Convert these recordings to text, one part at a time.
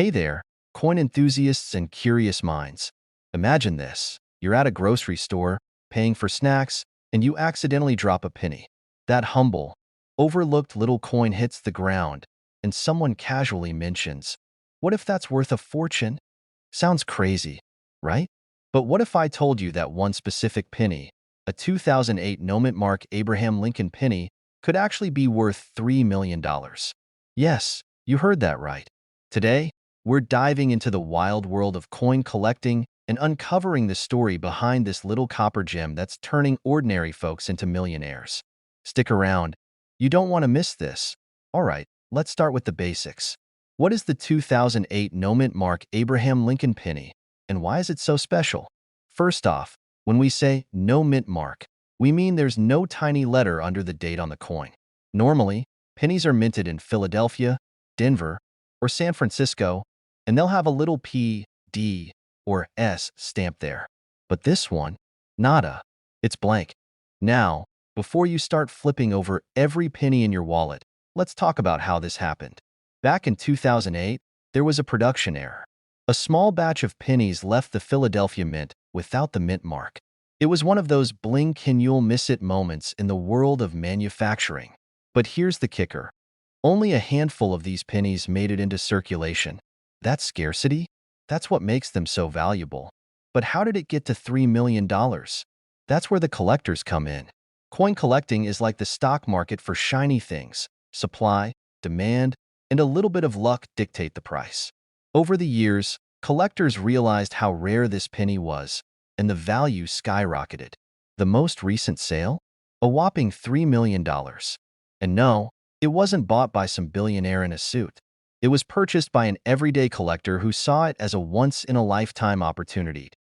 Hey there, coin enthusiasts and curious minds. Imagine this. You're at a grocery store, paying for snacks, and you accidentally drop a penny. That humble, overlooked little coin hits the ground, and someone casually mentions, "What if that's worth a fortune?" Sounds crazy, right? But what if I told you that one specific penny, a 2008 Noment Mark Abraham Lincoln penny, could actually be worth $3 million? Yes, you heard that right. Today, we're diving into the wild world of coin collecting and uncovering the story behind this little copper gem that's turning ordinary folks into millionaires. Stick around. You don't want to miss this. All right, let's start with the basics. What is the 2008 Noment Mark Abraham Lincoln penny, and why is it so special? First off, when we say no mint mark, we mean there's no tiny letter under the date on the coin. Normally, pennies are minted in Philadelphia, Denver, or San Francisco, and they'll have a little P, D, or S stamp there. But this one, nada. It's blank. Now, before you start flipping over every penny in your wallet, let's talk about how this happened. Back in 2008, there was a production error. A small batch of pennies left the Philadelphia Mint without the mint mark. It was one of those blink-can-you'll-miss-it moments in the world of manufacturing. But here's the kicker. Only a handful of these pennies made it into circulation. That scarcity? That's what makes them so valuable. But how did it get to $3 million? That's where the collectors come in. Coin collecting is like the stock market for shiny things. Supply, demand, and a little bit of luck dictate the price. Over the years, collectors realized how rare this penny was, and the value skyrocketed. The most recent sale? A whopping $3 million. And no, it wasn't bought by some billionaire in a suit. It was purchased by an everyday collector who saw it as a once-in-a-lifetime opportunity.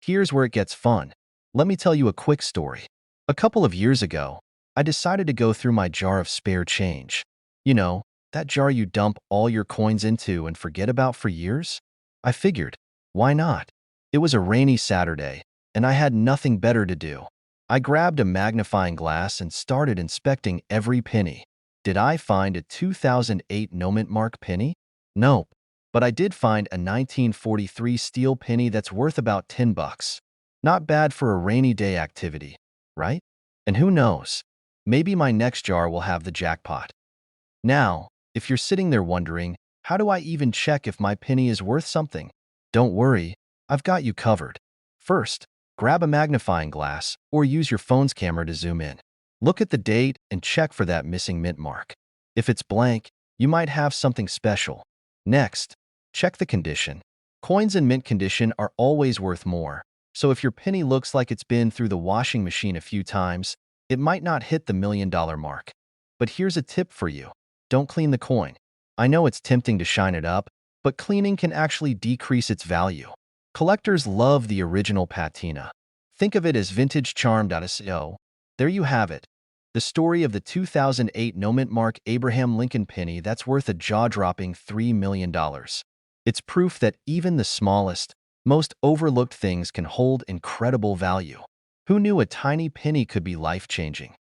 Here's where it gets fun. Let me tell you a quick story. A couple of years ago, I decided to go through my jar of spare change. You know, that jar you dump all your coins into and forget about for years? I figured, why not? It was a rainy Saturday, and I had nothing better to do. I grabbed a magnifying glass and started inspecting every penny. Did I find a 2008 Noment Mark penny? Nope, but I did find a 1943 steel penny that's worth about $10. Not bad for a rainy day activity, right? And who knows, maybe my next jar will have the jackpot. Now, if you're sitting there wondering, how do I even check if my penny is worth something? Don't worry, I've got you covered. First, grab a magnifying glass or use your phone's camera to zoom in. Look at the date and check for that missing mint mark. If it's blank, you might have something special. Next, check the condition. Coins in mint condition are always worth more, so if your penny looks like it's been through the washing machine a few times, it might not hit the $1 million mark. But here's a tip for you. Don't clean the coin. I know it's tempting to shine it up, but cleaning can actually decrease its value. Collectors love the original patina. Think of it as vintage charm. So, there you have it. The story of the 2008 Noment Mark Abraham Lincoln penny that's worth a jaw-dropping $3 million. It's proof that even the smallest, most overlooked things can hold incredible value. Who knew a tiny penny could be life-changing?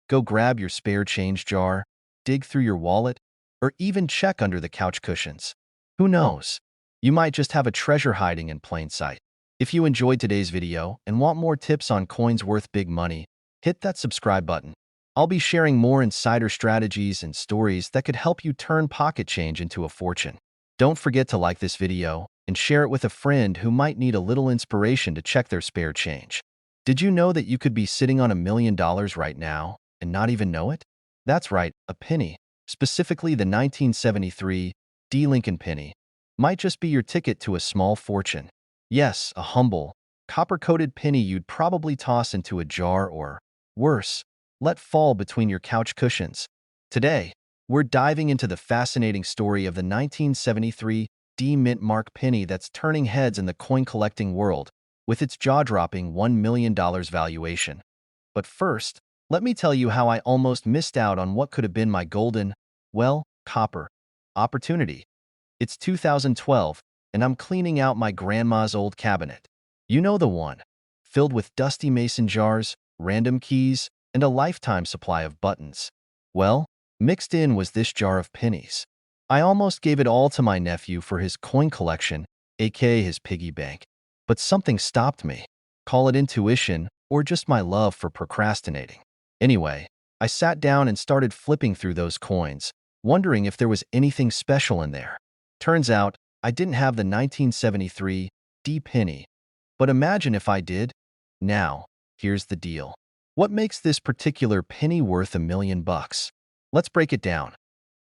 Go grab your spare change jar, dig through your wallet, or even check under the couch cushions. Who knows? You might just have a treasure hiding in plain sight. If you enjoyed today's video and want more tips on coins worth big money, hit that subscribe button. I'll be sharing more insider strategies and stories that could help you turn pocket change into a fortune. Don't forget to like this video and share it with a friend who might need a little inspiration to check their spare change. Did you know that you could be sitting on $1 million right now and not even know it? That's right, a penny, specifically the 1973 D. Lincoln penny, might just be your ticket to a small fortune. Yes, a humble, copper-coated penny you'd probably toss into a jar or, worse, let fall between your couch cushions. Today, we're diving into the fascinating story of the 1973 D. Mint Mark penny that's turning heads in the coin-collecting world with its jaw-dropping $1 million valuation. But first, let me tell you how I almost missed out on what could have been my golden, well, copper opportunity. It's 2012, and I'm cleaning out my grandma's old cabinet. You know the one, filled with dusty mason jars, random keys, and a lifetime supply of buttons. Well, mixed in was this jar of pennies. I almost gave it all to my nephew for his coin collection, aka his piggy bank. But something stopped me. Call it intuition or just my love for procrastinating. Anyway, I sat down and started flipping through those coins, wondering if there was anything special in there. Turns out, I didn't have the 1973 D penny. But imagine if I did. Now, here's the deal. What makes this particular penny worth $1 million? Let's break it down.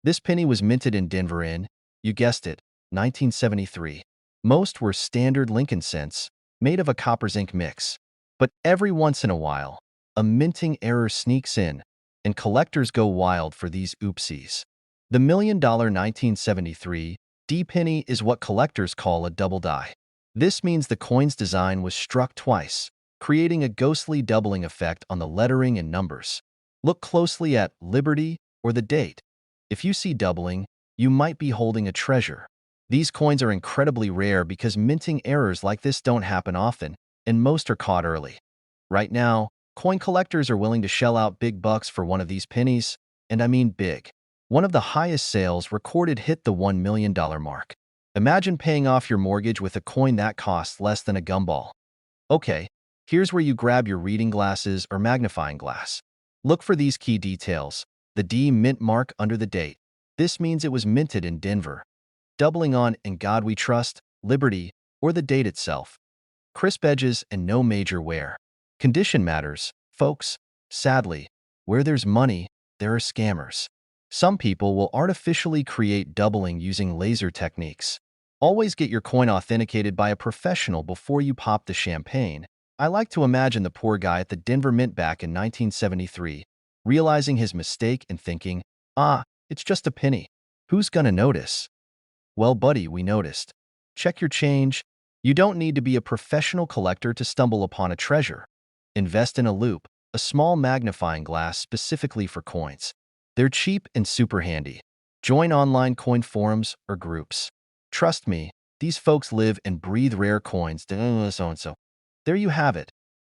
This penny was minted in Denver in, you guessed it, 1973. Most were standard Lincoln cents, made of a copper zinc mix. But every once in a while, a minting error sneaks in, and collectors go wild for these oopsies. The $1 million 1973 D penny is what collectors call a double die. This means the coin's design was struck twice, creating a ghostly doubling effect on the lettering and numbers. Look closely at Liberty or the date. If you see doubling, you might be holding a treasure. These coins are incredibly rare because minting errors like this don't happen often, and most are caught early. Right now, coin collectors are willing to shell out big bucks for one of these pennies, and I mean big. One of the highest sales recorded hit the $1 million mark. Imagine paying off your mortgage with a coin that costs less than a gumball. Okay, here's where you grab your reading glasses or magnifying glass. Look for these key details. The D mint mark under the date. This means it was minted in Denver. Doubling on "In God We Trust," Liberty, or the date itself. Crisp edges and no major wear. Condition matters, folks. Sadly, where there's money, there are scammers. Some people will artificially create doubling using laser techniques. Always get your coin authenticated by a professional before you pop the champagne. I like to imagine the poor guy at the Denver Mint back in 1973, realizing his mistake and thinking, it's just a penny. Who's gonna notice? Well, buddy, we noticed. Check your change. You don't need to be a professional collector to stumble upon a treasure. Invest in a loupe, a small magnifying glass specifically for coins. They're cheap and super handy. Join online coin forums or groups. Trust me, these folks live and breathe rare coins. So-and-so. There you have it.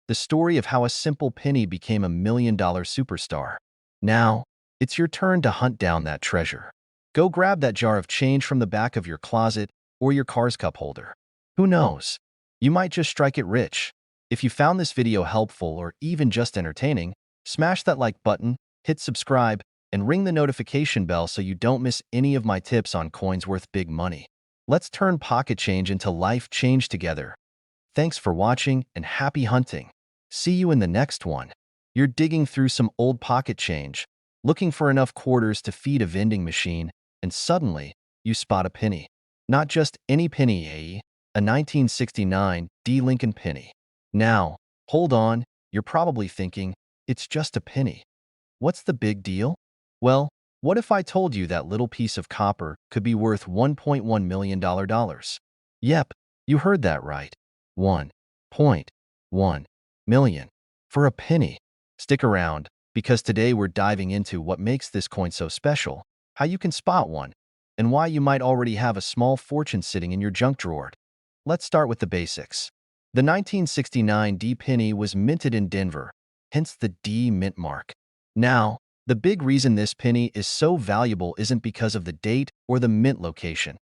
The story of how a simple penny became a $1 million superstar. Now, it's your turn to hunt down that treasure. Go grab that jar of change from the back of your closet or your car's cup holder. Who knows? You might just strike it rich. If you found this video helpful or even just entertaining, smash that like button, hit subscribe, and ring the notification bell so you don't miss any of my tips on coins worth big money. Let's turn pocket change into life change together. Thanks for watching and happy hunting. See you in the next one. You're digging through some old pocket change, looking for enough quarters to feed a vending machine, and suddenly, you spot a penny. Not just any penny, a 1969 D Lincoln penny. Now, hold on, you're probably thinking, it's just a penny. What's the big deal? Well, what if I told you that little piece of copper could be worth $1.1 million? Yep, you heard that right. 1.1 million. For a penny. Stick around, because today we're diving into what makes this coin so special, how you can spot one, and why you might already have a small fortune sitting in your junk drawer. Let's start with the basics. The 1969 D penny was minted in Denver, hence the D mint mark. Now, the big reason this penny is so valuable isn't because of the date or the mint location.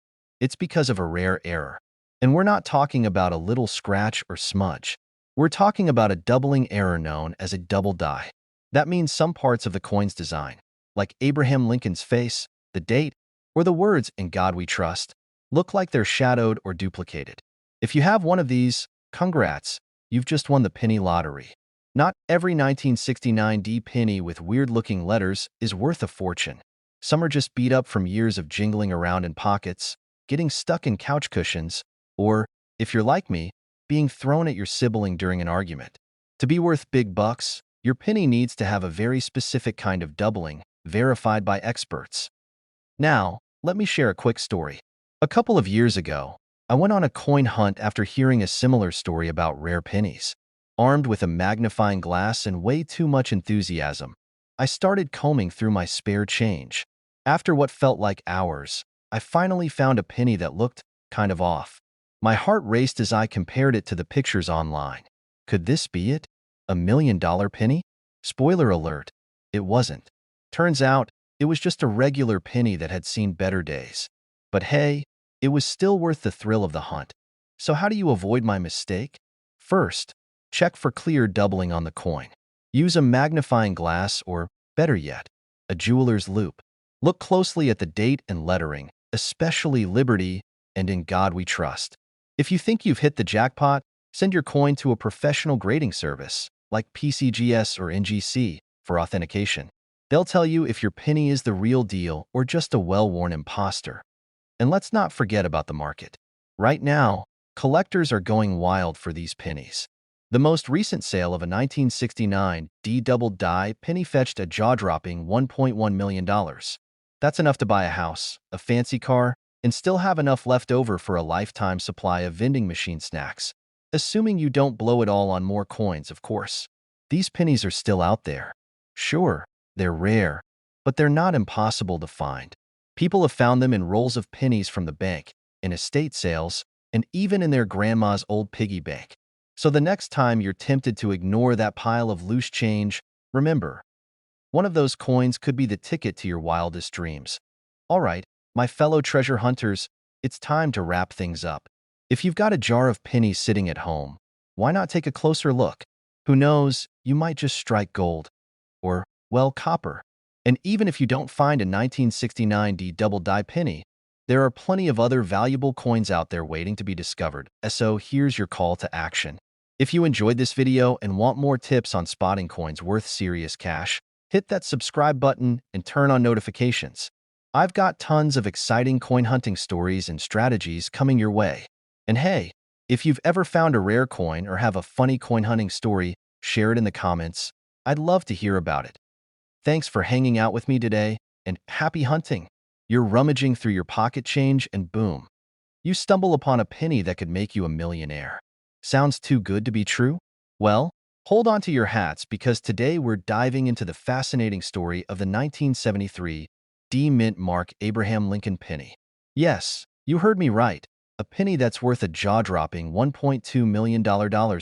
It's because of a rare error. And we're not talking about a little scratch or smudge. We're talking about a doubling error known as a double die. That means some parts of the coin's design, like Abraham Lincoln's face, the date, or the words "In God We Trust," look like they're shadowed or duplicated. If you have one of these, congrats, you've just won the penny lottery. Not every 1969 D penny with weird-looking letters is worth a fortune. Some are just beat up from years of jingling around in pockets, getting stuck in couch cushions, or, if you're like me, being thrown at your sibling during an argument. To be worth big bucks, your penny needs to have a very specific kind of doubling, verified by experts. Now, let me share a quick story. A couple of years ago, I went on a coin hunt after hearing a similar story about rare pennies. Armed with a magnifying glass and way too much enthusiasm, I started combing through my spare change. After what felt like hours, I finally found a penny that looked kind of off. My heart raced as I compared it to the pictures online. Could this be it? $1 million penny? Spoiler alert, it wasn't. Turns out, It was just a regular penny that had seen better days. But hey, it was still worth the thrill of the hunt. So how do you avoid my mistake? First, check for clear doubling on the coin. Use a magnifying glass or, better yet, a jeweler's loupe. Look closely at the date and lettering, especially Liberty and In God We Trust. If you think you've hit the jackpot, send your coin to a professional grading service like PCGS or NGC for authentication. They'll tell you if your penny is the real deal or just a well-worn imposter. And let's not forget about the market. Right now, collectors are going wild for these pennies. The most recent sale of a 1969 D double die penny fetched a jaw-dropping $1.1 million. That's enough to buy a house, a fancy car, and still have enough left over for a lifetime supply of vending machine snacks. Assuming you don't blow it all on more coins, of course. These pennies are still out there. Sure, they're rare, but they're not impossible to find. People have found them in rolls of pennies from the bank, in estate sales, and even in their grandma's old piggy bank. So the next time you're tempted to ignore that pile of loose change, remember, one of those coins could be the ticket to your wildest dreams. All right, my fellow treasure hunters, it's time to wrap things up. If you've got a jar of pennies sitting at home, why not take a closer look? Who knows, you might just strike gold. Or, well, copper. And even if you don't find a 1969 D double die penny, there are plenty of other valuable coins out there waiting to be discovered. So here's your call to action. If you enjoyed this video and want more tips on spotting coins worth serious cash, hit that subscribe button and turn on notifications. I've got tons of exciting coin hunting stories and strategies coming your way. And hey, if you've ever found a rare coin or have a funny coin hunting story, share it in the comments. I'd love to hear about it. Thanks for hanging out with me today, and happy hunting! You're rummaging through your pocket change and boom, you stumble upon a penny that could make you a millionaire. Sounds too good to be true? Well, hold on to your hats because today we're diving into the fascinating story of the 1973 D Mint Mark Abraham Lincoln penny. Yes, you heard me right, a penny that's worth a jaw-dropping $1.2 million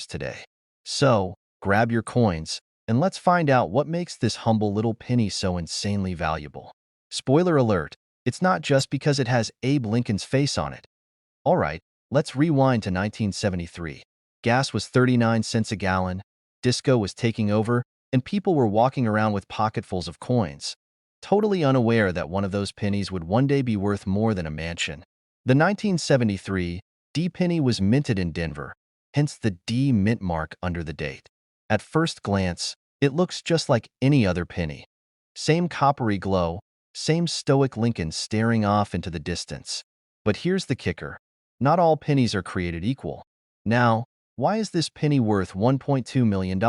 today. So, grab your coins, and let's find out what makes this humble little penny so insanely valuable. Spoiler alert, it's not just because it has Abe Lincoln's face on it. All right, let's rewind to 1973. Gas was 39 cents a gallon, disco was taking over, and people were walking around with pocketfuls of coins, totally unaware that one of those pennies would one day be worth more than a mansion. The 1973 D penny was minted in Denver, hence the D mint mark under the date. At first glance, it looks just like any other penny. Same coppery glow, same stoic Lincoln staring off into the distance. But here's the kicker. Not all pennies are created equal. Now, why is this penny worth $1.2 million?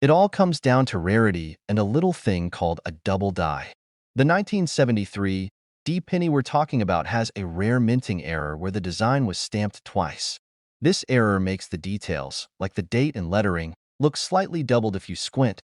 It all comes down to rarity and a little thing called a double die. The 1973 D penny we're talking about has a rare minting error where the design was stamped twice. This error makes the details, like the date and lettering, look slightly doubled if you squint,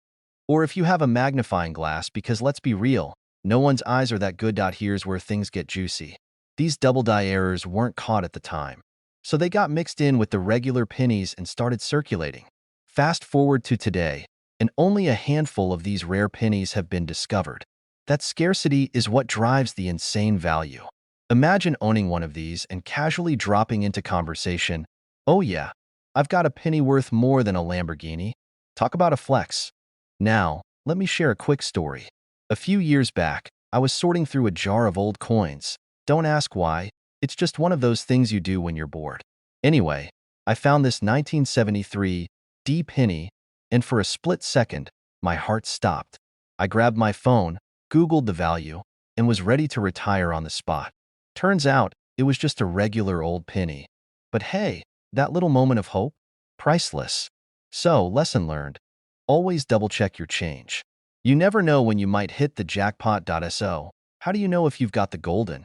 or if you have a magnifying glass, because let's be real, no one's eyes are that good. Here's where things get juicy. These double die errors weren't caught at the time, so they got mixed in with the regular pennies and started circulating. Fast forward to today, and only a handful of these rare pennies have been discovered. That scarcity is what drives the insane value. Imagine owning one of these and casually dropping into conversation, "Oh yeah, I've got a penny worth more than a Lamborghini." Talk about a flex. Now, let me share a quick story. A few years back, I was sorting through a jar of old coins. Don't ask why, it's just one of those things you do when you're bored. Anyway, I found this 1973 D penny, and for a split second, my heart stopped. I grabbed my phone, Googled the value, and was ready to retire on the spot. Turns out, it was just a regular old penny. But hey, that little moment of hope? Priceless. So, lesson learned. Always double-check your change. You never know when you might hit the jackpot. So, how do you know if you've got the golden,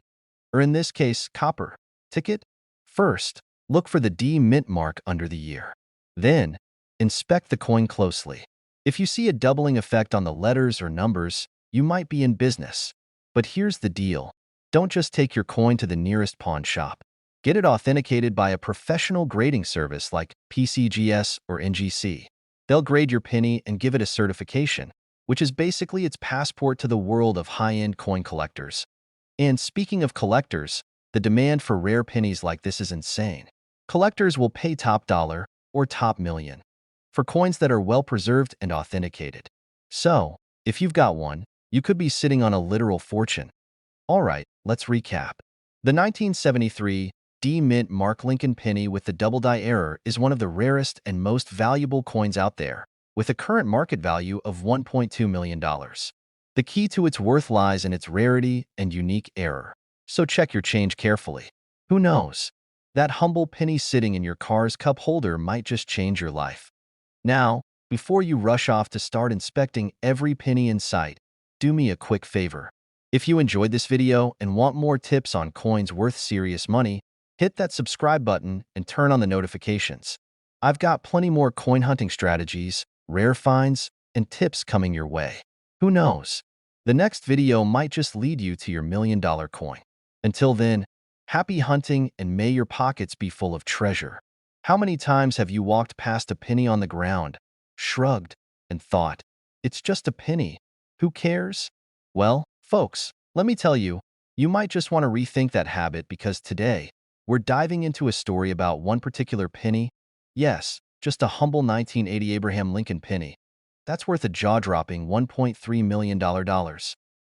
or in this case, copper, ticket? First, look for the D mint mark under the year. Then, inspect the coin closely. If you see a doubling effect on the letters or numbers, you might be in business. But here's the deal. Don't just take your coin to the nearest pawn shop. Get it authenticated by a professional grading service like PCGS or NGC. They'll grade your penny and give it a certification, which is basically its passport to the world of high-end coin collectors. And speaking of collectors, the demand for rare pennies like this is insane. Collectors will pay top dollar or top million for coins that are well-preserved and authenticated. So, if you've got one, you could be sitting on a literal fortune. Alright, let's recap. The 1973 D Mint Mark Lincoln penny with the double die error is one of the rarest and most valuable coins out there, with a current market value of $1.2 million. The key to its worth lies in its rarity and unique error. So check your change carefully. Who knows? That humble penny sitting in your car's cup holder might just change your life. Now, before you rush off to start inspecting every penny in sight, do me a quick favor. If you enjoyed this video and want more tips on coins worth serious money, hit that subscribe button and turn on the notifications. I've got plenty more coin hunting strategies, rare finds, and tips coming your way. Who knows? The next video might just lead you to your million-dollar coin. Until then, happy hunting and may your pockets be full of treasure. How many times have you walked past a penny on the ground, shrugged, and thought, it's just a penny, who cares? Well, folks, let me tell you, you might just want to rethink that habit because today, we're diving into a story about one particular penny. Yes, just a humble 1980 Abraham Lincoln penny. That's worth a jaw-dropping $1.3 million.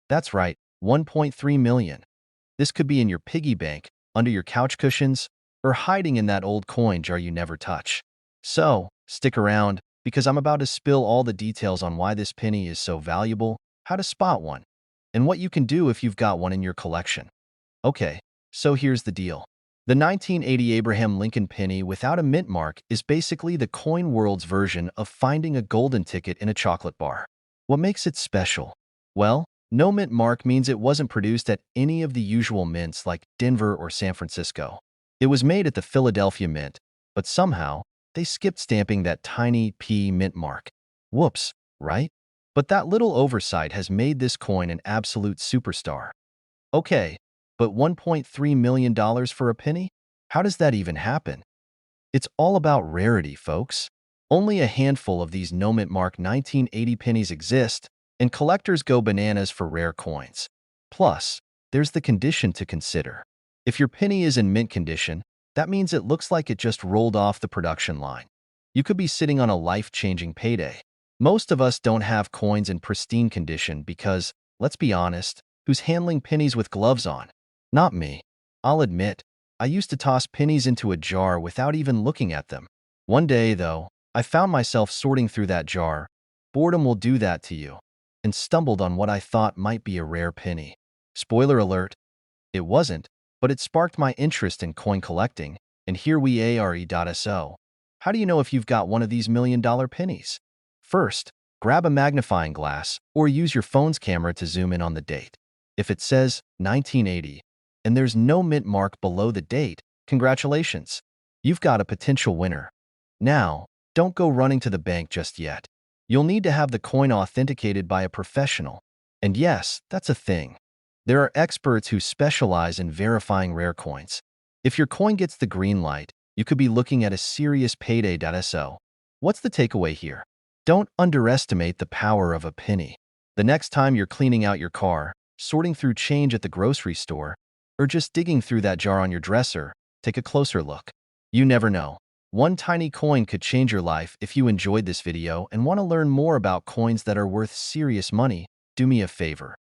That's right, $1.3 million. This could be in your piggy bank, under your couch cushions, or hiding in that old coin jar you never touch. So, stick around, because I'm about to spill all the details on why this penny is so valuable, how to spot one, and what you can do if you've got one in your collection. Okay, so here's the deal. The 1980 Abraham Lincoln penny without a mint mark is basically the coin world's version of finding a golden ticket in a chocolate bar. What makes it special? Well, no mint mark means it wasn't produced at any of the usual mints like Denver or San Francisco. It was made at the Philadelphia Mint, but somehow, they skipped stamping that tiny P mint mark. Whoops, right? But that little oversight has made this coin an absolute superstar. Okay, but $1.3 million for a penny? How does that even happen? It's all about rarity, folks. Only a handful of these no-mint mark 1980 pennies exist, and collectors go bananas for rare coins. Plus, there's the condition to consider. If your penny is in mint condition, that means it looks like it just rolled off the production line. You could be sitting on a life-changing payday. Most of us don't have coins in pristine condition because, let's be honest, who's handling pennies with gloves on? Not me. I'll admit, I used to toss pennies into a jar without even looking at them. One day, though, I found myself sorting through that jar. Boredom will do that to you. And stumbled on what I thought might be a rare penny. Spoiler alert, it wasn't, but it sparked my interest in coin collecting, and here we are. How do you know if you've got one of these million-dollar pennies? First, grab a magnifying glass or use your phone's camera to zoom in on the date. If it says 1980, and there's no mint mark below the date, congratulations, you've got a potential winner. Now, don't go running to the bank just yet. You'll need to have the coin authenticated by a professional. And yes, that's a thing. There are experts who specialize in verifying rare coins. If your coin gets the green light, you could be looking at a serious payday. So, what's the takeaway here? Don't underestimate the power of a penny. The next time you're cleaning out your car, sorting through change at the grocery store, or just digging through that jar on your dresser, take a closer look. You never know. One tiny coin could change your life. If you enjoyed this video and want to learn more about coins that are worth serious money, do me a favor.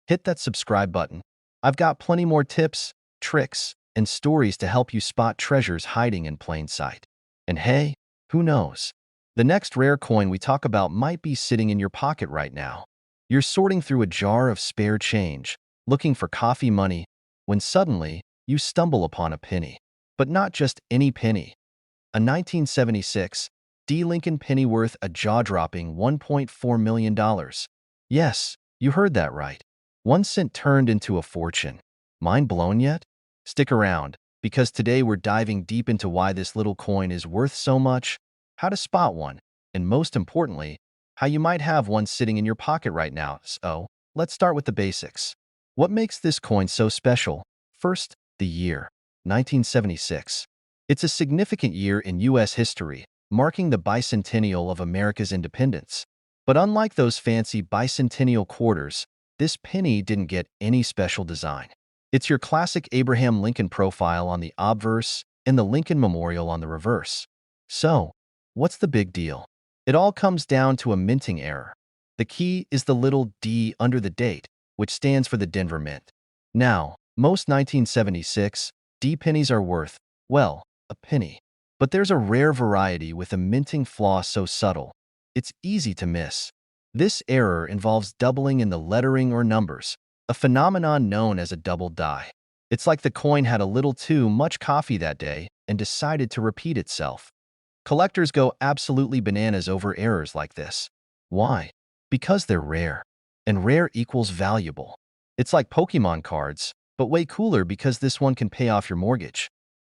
Hit that subscribe button. I've got plenty more tips, tricks, and stories to help you spot treasures hiding in plain sight. And hey, who knows? The next rare coin we talk about might be sitting in your pocket right now. You're sorting through a jar of spare change, looking for coffee money, when suddenly, you stumble upon a penny. But not just any penny. A 1976 D. Lincoln penny worth a jaw-dropping $1.4 million. Yes, you heard that right. 1 cent turned into a fortune. Mind blown yet? Stick around, because today we're diving deep into why this little coin is worth so much, how to spot one, and most importantly, how you might have one sitting in your pocket right now. So, let's start with the basics. What makes this coin so special? First, the year, 1976. It's a significant year in U.S. history, marking the bicentennial of America's independence. But unlike those fancy bicentennial quarters, this penny didn't get any special design. It's your classic Abraham Lincoln profile on the obverse and the Lincoln Memorial on the reverse. So, what's the big deal? It all comes down to a minting error. The key is the little D under the date, which stands for the Denver Mint. Now, most 1976 D pennies are worth, well, a penny. But there's a rare variety with a minting flaw so subtle, it's easy to miss. This error involves doubling in the lettering or numbers, a phenomenon known as a double die. It's like the coin had a little too much coffee that day and decided to repeat itself. Collectors go absolutely bananas over errors like this. Why? Because they're rare. And rare equals valuable. It's like Pokemon cards, but way cooler because this one can pay off your mortgage.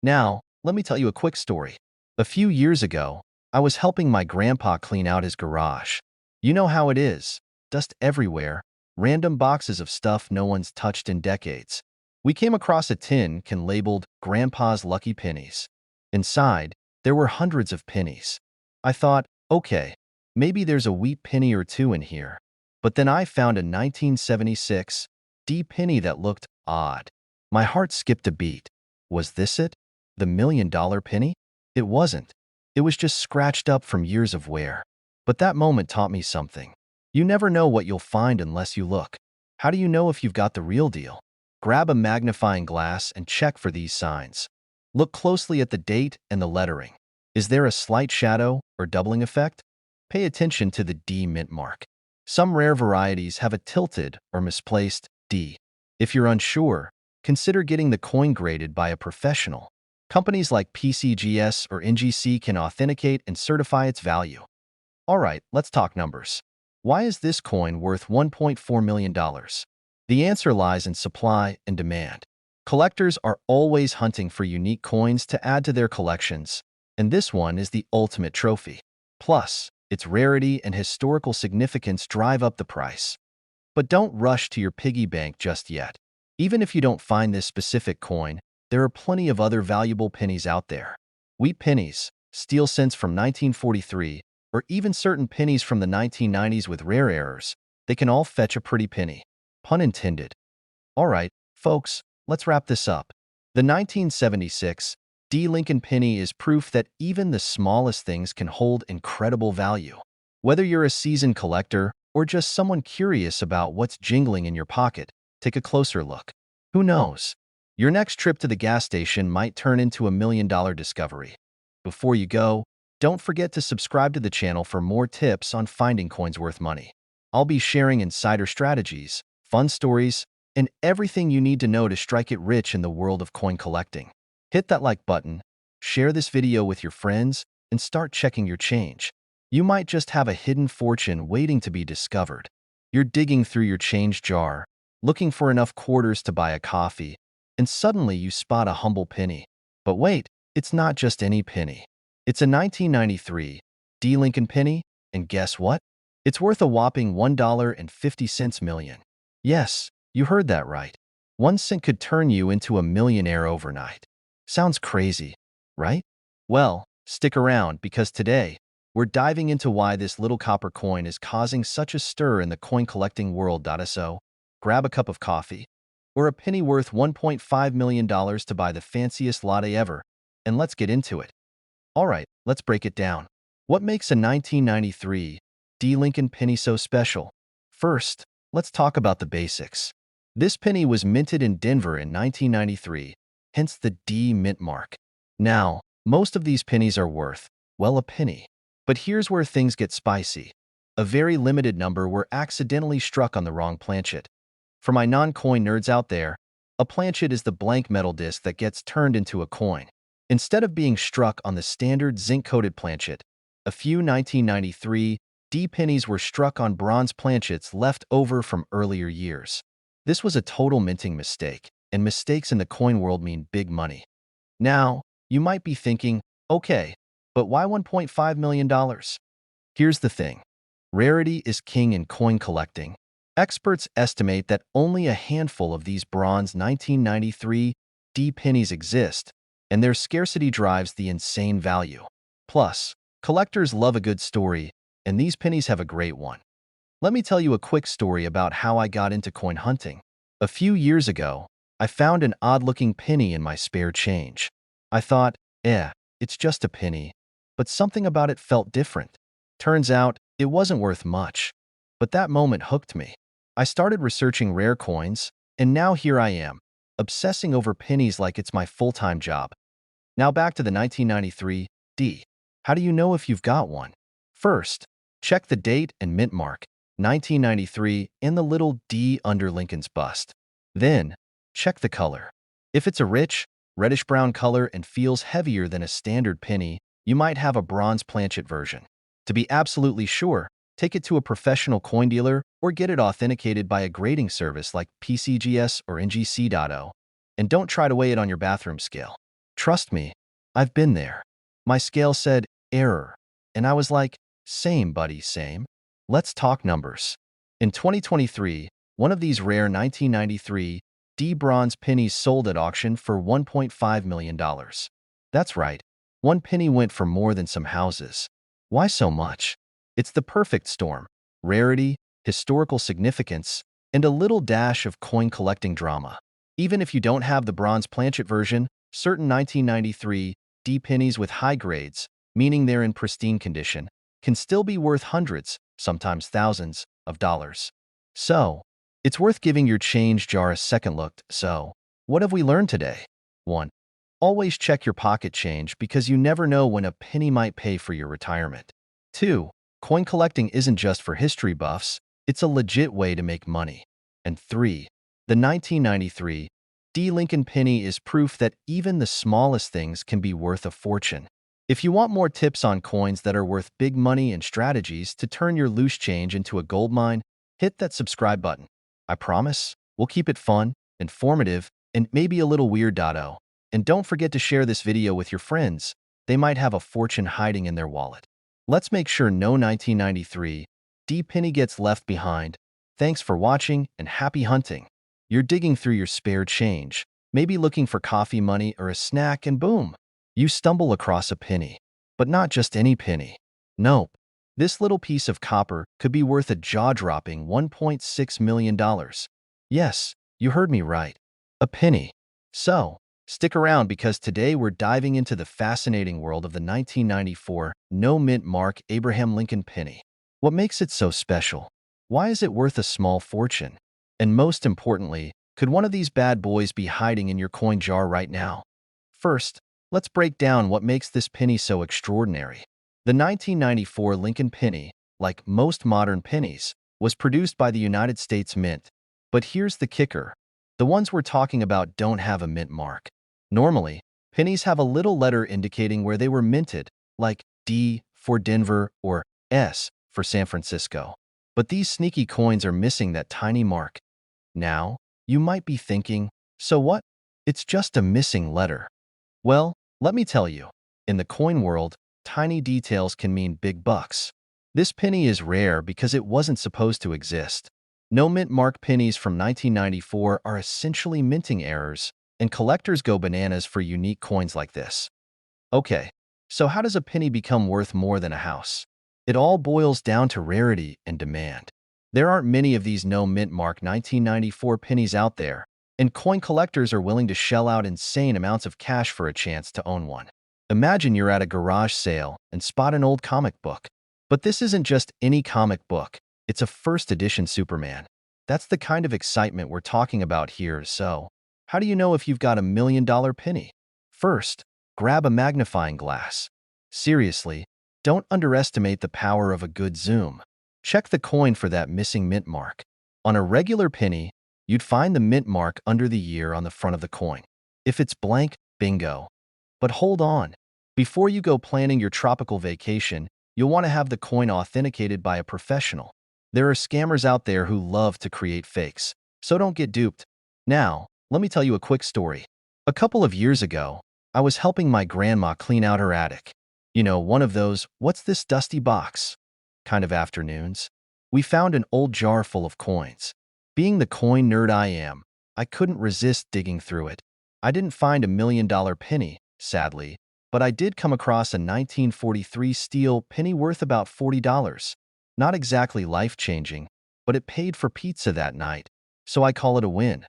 Now, let me tell you a quick story. A few years ago, I was helping my grandpa clean out his garage. You know how it is. Dust everywhere, random boxes of stuff no one's touched in decades. We came across a tin can labeled Grandpa's Lucky Pennies. Inside, there were hundreds of pennies. I thought, okay, maybe there's a wheat penny or two in here. But then I found a 1976 D penny that looked odd. My heart skipped a beat. Was this it? The $1 million penny? It wasn't. It was just scratched up from years of wear. But that moment taught me something. You never know what you'll find unless you look. How do you know if you've got the real deal? Grab a magnifying glass and check for these signs. Look closely at the date and the lettering. Is there a slight shadow or doubling effect? Pay attention to the D mint mark. Some rare varieties have a tilted or misplaced D. If you're unsure, consider getting the coin graded by a professional. Companies like PCGS or NGC can authenticate and certify its value. All right, let's talk numbers. Why is this coin worth $1.4 million? The answer lies in supply and demand. Collectors are always hunting for unique coins to add to their collections, and this one is the ultimate trophy. Plus, its rarity and historical significance drive up the price. But don't rush to your piggy bank just yet. Even if you don't find this specific coin, there are plenty of other valuable pennies out there. Wheat pennies, steel cents from 1943, or even certain pennies from the 1990s with rare errors, they can all fetch a pretty penny. Pun intended. All right, folks, let's wrap this up. The 1976 D. Lincoln penny is proof that even the smallest things can hold incredible value. Whether you're a seasoned collector or just someone curious about what's jingling in your pocket, take a closer look. Who knows? Your next trip to the gas station might turn into a $1 million discovery. Before you go, don't forget to subscribe to the channel for more tips on finding coins worth money. I'll be sharing insider strategies, fun stories, and everything you need to know to strike it rich in the world of coin collecting. Hit that like button, share this video with your friends, and start checking your change. You might just have a hidden fortune waiting to be discovered. You're digging through your change jar, looking for enough quarters to buy a coffee, and suddenly you spot a humble penny. But wait, it's not just any penny. It's a 1993 D. Lincoln penny, and guess what? It's worth a whopping $1.50 million. Yes, you heard that right. 1 cent could turn you into a millionaire overnight. Sounds crazy, right? Well, stick around because today, we're diving into why this little copper coin is causing such a stir in the coin collecting world. So, grab a cup of coffee, or a penny worth $1.5 million to buy the fanciest latte ever, and let's get into it. All right, let's break it down. What makes a 1993 D. Lincoln penny so special? First, let's talk about the basics. This penny was minted in Denver in 1993, hence the D mint mark. Now, most of these pennies are worth, well, a penny. But here's where things get spicy. A very limited number were accidentally struck on the wrong planchet. For my non-coin nerds out there, a planchet is the blank metal disc that gets turned into a coin. Instead of being struck on the standard zinc-coated planchet, a few 1993 D pennies were struck on bronze planchets left over from earlier years. This was a total minting mistake, and mistakes in the coin world mean big money. Now, you might be thinking, okay, but why $1.5 million? Here's the thing. Rarity is king in coin collecting. Experts estimate that only a handful of these bronze 1993 D pennies exist, and their scarcity drives the insane value. Plus, collectors love a good story, and these pennies have a great one. Let me tell you a quick story about how I got into coin hunting. A few years ago, I found an odd-looking penny in my spare change. I thought, it's just a penny, but something about it felt different. Turns out, it wasn't worth much. But that moment hooked me. I started researching rare coins, and now here I am, obsessing over pennies like it's my full-time job. Now back to the 1993 D. How do you know if you've got one? First, check the date and mint mark, 1993, and the little D under Lincoln's bust. Then, check the color. If it's a rich, reddish-brown color and feels heavier than a standard penny, you might have a bronze planchet version. To be absolutely sure, take it to a professional coin dealer or get it authenticated by a grading service like PCGS or NGC.O. And don't try to weigh it on your bathroom scale. Trust me, I've been there. My scale said, error. And I was like, same, buddy, same. Let's talk numbers. In 2023, one of these rare 1993 D bronze pennies sold at auction for $1.5 million. That's right, one penny went for more than some houses. Why so much? It's the perfect storm: rarity, historical significance, and a little dash of coin collecting drama. Even if you don't have the bronze planchet version, certain 1993 D pennies with high grades, meaning they're in pristine condition, can still be worth hundreds, sometimes thousands, of dollars. So, it's worth giving your change jar a second look. So, what have we learned today? 1. Always check your pocket change because you never know when a penny might pay for your retirement. 2. Coin collecting isn't just for history buffs, it's a legit way to make money. And 3. The 1993 D Lincoln penny is proof that even the smallest things can be worth a fortune. If you want more tips on coins that are worth big money and strategies to turn your loose change into a goldmine, hit that subscribe button. I promise, we'll keep it fun, informative, and maybe a little weird. And don't forget to share this video with your friends. They might have a fortune hiding in their wallet. Let's make sure no 1993 D penny gets left behind. Thanks for watching and happy hunting. You're digging through your spare change, maybe looking for coffee money or a snack, and boom, you stumble across a penny. But not just any penny. Nope. This little piece of copper could be worth a jaw-dropping $1.6 million. Yes, you heard me right. A penny. So, stick around because today we're diving into the fascinating world of the 1994 no-mint mark Abraham Lincoln penny. What makes it so special? Why is it worth a small fortune? And most importantly, could one of these bad boys be hiding in your coin jar right now? First, let's break down what makes this penny so extraordinary. The 1994 Lincoln penny, like most modern pennies, was produced by the United States Mint. But here's the kicker. The ones we're talking about don't have a mint mark. Normally, pennies have a little letter indicating where they were minted, like D for Denver or S for San Francisco. But these sneaky coins are missing that tiny mark. Now, you might be thinking, so what? It's just a missing letter. Well, let me tell you, in the coin world, tiny details can mean big bucks. This penny is rare because it wasn't supposed to exist. No mint mark pennies from 1994 are essentially minting errors, and collectors go bananas for unique coins like this. Okay, so how does a penny become worth more than a house? It all boils down to rarity and demand. There aren't many of these no mint mark 1994 pennies out there, and coin collectors are willing to shell out insane amounts of cash for a chance to own one. Imagine you're at a garage sale and spot an old comic book. But this isn't just any comic book. It's a first edition Superman. That's the kind of excitement we're talking about here. So, how do you know if you've got $1 million penny? First, grab a magnifying glass. Seriously, don't underestimate the power of a good zoom. Check the coin for that missing mint mark. On a regular penny, you'd find the mint mark under the year on the front of the coin. If it's blank, bingo. But hold on. Before you go planning your tropical vacation, you'll want to have the coin authenticated by a professional. There are scammers out there who love to create fakes, so don't get duped. Now, let me tell you a quick story. A couple of years ago, I was helping my grandma clean out her attic. You know, one of those, what's this dusty box kind of afternoons. We found an old jar full of coins. Being the coin nerd I am, I couldn't resist digging through it. I didn't find $1 million penny, sadly, but I did come across a 1943 steel penny worth about $40. Not exactly life-changing, but it paid for pizza that night, so I call it a win.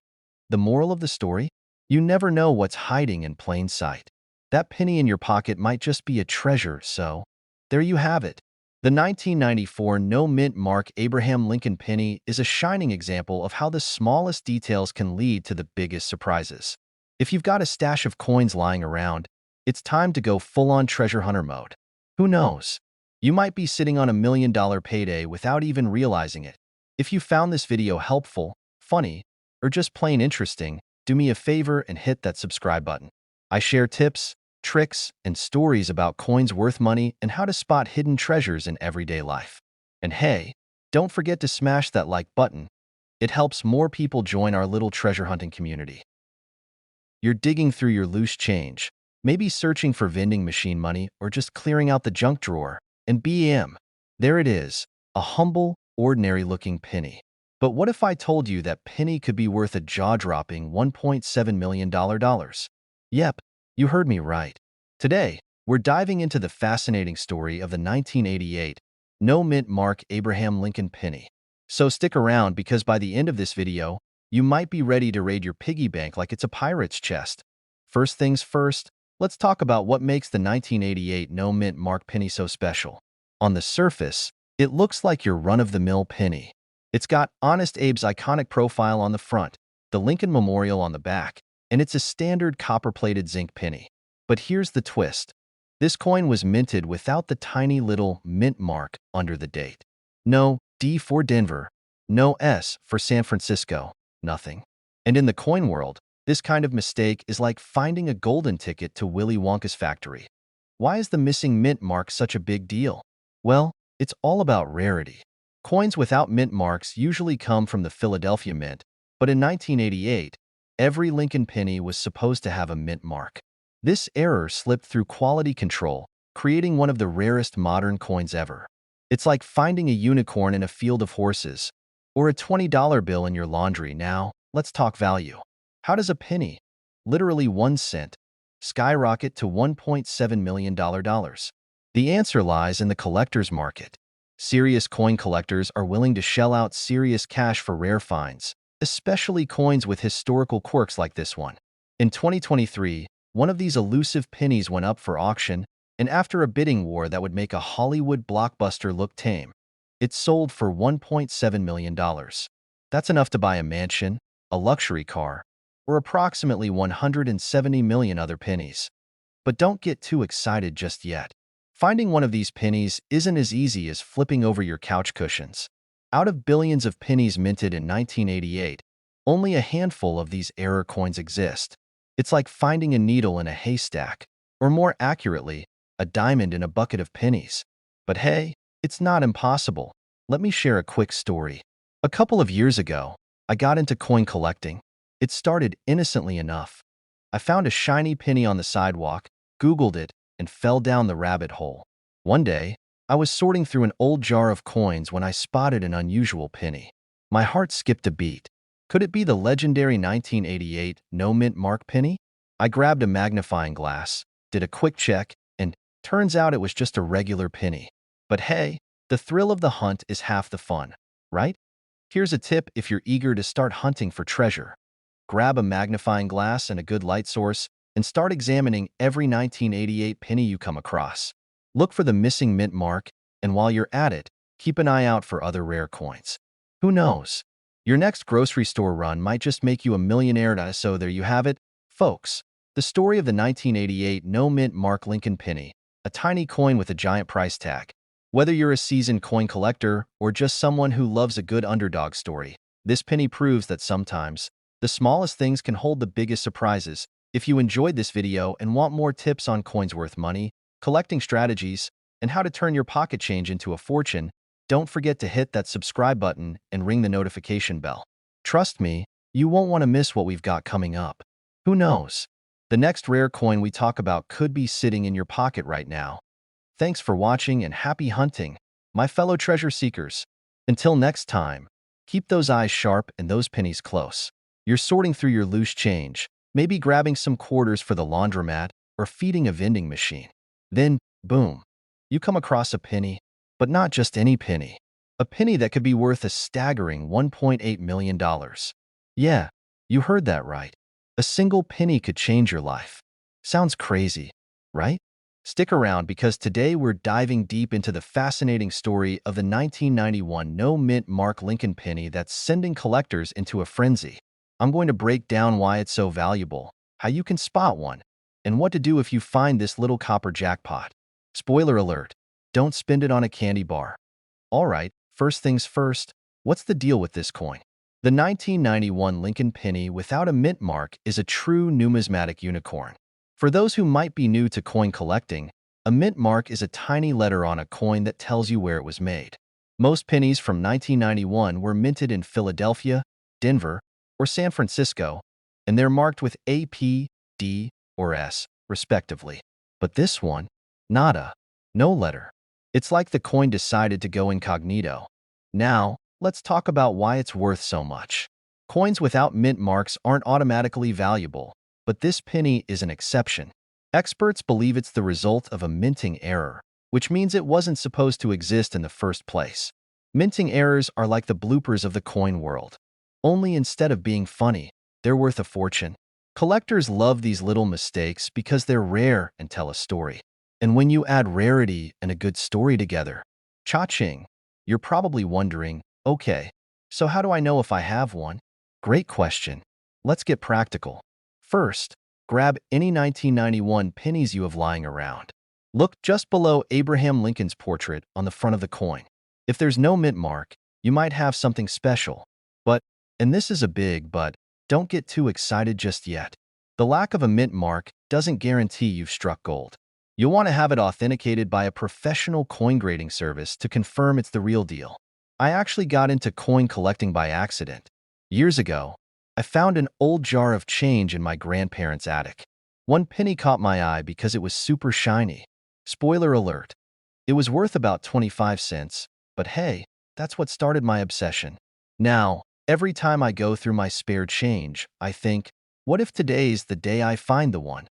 The moral of the story? You never know what's hiding in plain sight. That penny in your pocket might just be a treasure, so there you have it. The 1994 no-mint mark Abraham Lincoln penny is a shining example of how the smallest details can lead to the biggest surprises. If you've got a stash of coins lying around, it's time to go full-on treasure hunter mode. Who knows? You might be sitting on $1 million payday without even realizing it. If you found this video helpful, funny, or just plain interesting, do me a favor and hit that subscribe button. I share tips, tricks, and stories about coins worth money and how to spot hidden treasures in everyday life. And hey, don't forget to smash that like button. It helps more people join our little treasure hunting community. You're digging through your loose change, maybe searching for vending machine money or just clearing out the junk drawer, and bam, there it is, a humble, ordinary-looking penny. But what if I told you that penny could be worth a jaw-dropping $1.7 million? Yep, you heard me right. Today, we're diving into the fascinating story of the 1988 no-mint mark Abraham Lincoln penny. So stick around because by the end of this video, you might be ready to raid your piggy bank like it's a pirate's chest. First things first, let's talk about what makes the 1988 no-mint mark penny so special. On the surface, it looks like your run-of-the-mill penny. It's got Honest Abe's iconic profile on the front, the Lincoln Memorial on the back, and it's a standard copper-plated zinc penny. But here's the twist. This coin was minted without the tiny little mint mark under the date. No D for Denver, no S for San Francisco, nothing. And in the coin world, this kind of mistake is like finding a golden ticket to Willy Wonka's factory. Why is the missing mint mark such a big deal? Well, it's all about rarity. Coins without mint marks usually come from the Philadelphia Mint, but in 1988, every Lincoln penny was supposed to have a mint mark. This error slipped through quality control, creating one of the rarest modern coins ever. It's like finding a unicorn in a field of horses, or a $20 bill in your laundry. Now, let's talk value. How does a penny, literally 1 cent, skyrocket to $1.7 million? The answer lies in the collector's market. Serious coin collectors are willing to shell out serious cash for rare finds, especially coins with historical quirks like this one. In 2023, one of these elusive pennies went up for auction, and after a bidding war that would make a Hollywood blockbuster look tame, it sold for $1.7 million. That's enough to buy a mansion, a luxury car, or approximately 170 million other pennies. But don't get too excited just yet. Finding one of these pennies isn't as easy as flipping over your couch cushions. Out of billions of pennies minted in 1988, only a handful of these error coins exist. It's like finding a needle in a haystack, or more accurately, a diamond in a bucket of pennies. But hey, it's not impossible. Let me share a quick story. A couple of years ago, I got into coin collecting. It started innocently enough. I found a shiny penny on the sidewalk, Googled it, and fell down the rabbit hole. One day, I was sorting through an old jar of coins when I spotted an unusual penny. My heart skipped a beat. Could it be the legendary 1988 no-mint mark penny? I grabbed a magnifying glass, did a quick check, and turns out it was just a regular penny. But hey, the thrill of the hunt is half the fun, right? Here's a tip if you're eager to start hunting for treasure. Grab a magnifying glass and a good light source, and start examining every 1988 penny you come across. Look for the missing mint mark, and while you're at it, keep an eye out for other rare coins. Who knows? Your next grocery store run might just make you a millionaire. So there you have it, folks. The story of the 1988 no-mint mark Lincoln penny, a tiny coin with a giant price tag. Whether you're a seasoned coin collector or just someone who loves a good underdog story, this penny proves that sometimes the smallest things can hold the biggest surprises. If you enjoyed this video and want more tips on coins worth money, collecting strategies, and how to turn your pocket change into a fortune, don't forget to hit that subscribe button and ring the notification bell. Trust me, you won't want to miss what we've got coming up. Who knows? The next rare coin we talk about could be sitting in your pocket right now. Thanks for watching and happy hunting, my fellow treasure seekers. Until next time, keep those eyes sharp and those pennies close. You're sorting through your loose change, maybe grabbing some quarters for the laundromat, or feeding a vending machine. Then, boom, you come across a penny, but not just any penny. A penny that could be worth a staggering $1.8 million. Yeah, you heard that right. A single penny could change your life. Sounds crazy, right? Stick around because today we're diving deep into the fascinating story of the 1991 no-mint Mark Lincoln penny that's sending collectors into a frenzy. I'm going to break down why it's so valuable, how you can spot one, and what to do if you find this little copper jackpot. Spoiler alert, don't spend it on a candy bar. All right, first things first, what's the deal with this coin? The 1991 Lincoln penny without a mint mark is a true numismatic unicorn. For those who might be new to coin collecting, a mint mark is a tiny letter on a coin that tells you where it was made. Most pennies from 1991 were minted in Philadelphia, Denver, or San Francisco, and they're marked with A, P, D, or S, respectively. But this one, nada, no letter. It's like the coin decided to go incognito. Now, let's talk about why it's worth so much. Coins without mint marks aren't automatically valuable, but this penny is an exception. Experts believe it's the result of a minting error, which means it wasn't supposed to exist in the first place. Minting errors are like the bloopers of the coin world. Only instead of being funny, they're worth a fortune. Collectors love these little mistakes because they're rare and tell a story. And when you add rarity and a good story together, cha-ching, you're probably wondering, okay, so how do I know if I have one? Great question. Let's get practical. First, grab any 1991 pennies you have lying around. Look just below Abraham Lincoln's portrait on the front of the coin. If there's no mint mark, you might have something special. But, and this is a big but, don't get too excited just yet. The lack of a mint mark doesn't guarantee you've struck gold. You'll want to have it authenticated by a professional coin grading service to confirm it's the real deal. I actually got into coin collecting by accident. Years ago, I found an old jar of change in my grandparents' attic. One penny caught my eye because it was super shiny. Spoiler alert, it was worth about 25 cents, but hey, that's what started my obsession. Now, every time I go through my spare change, I think, what if today's the day I find the one?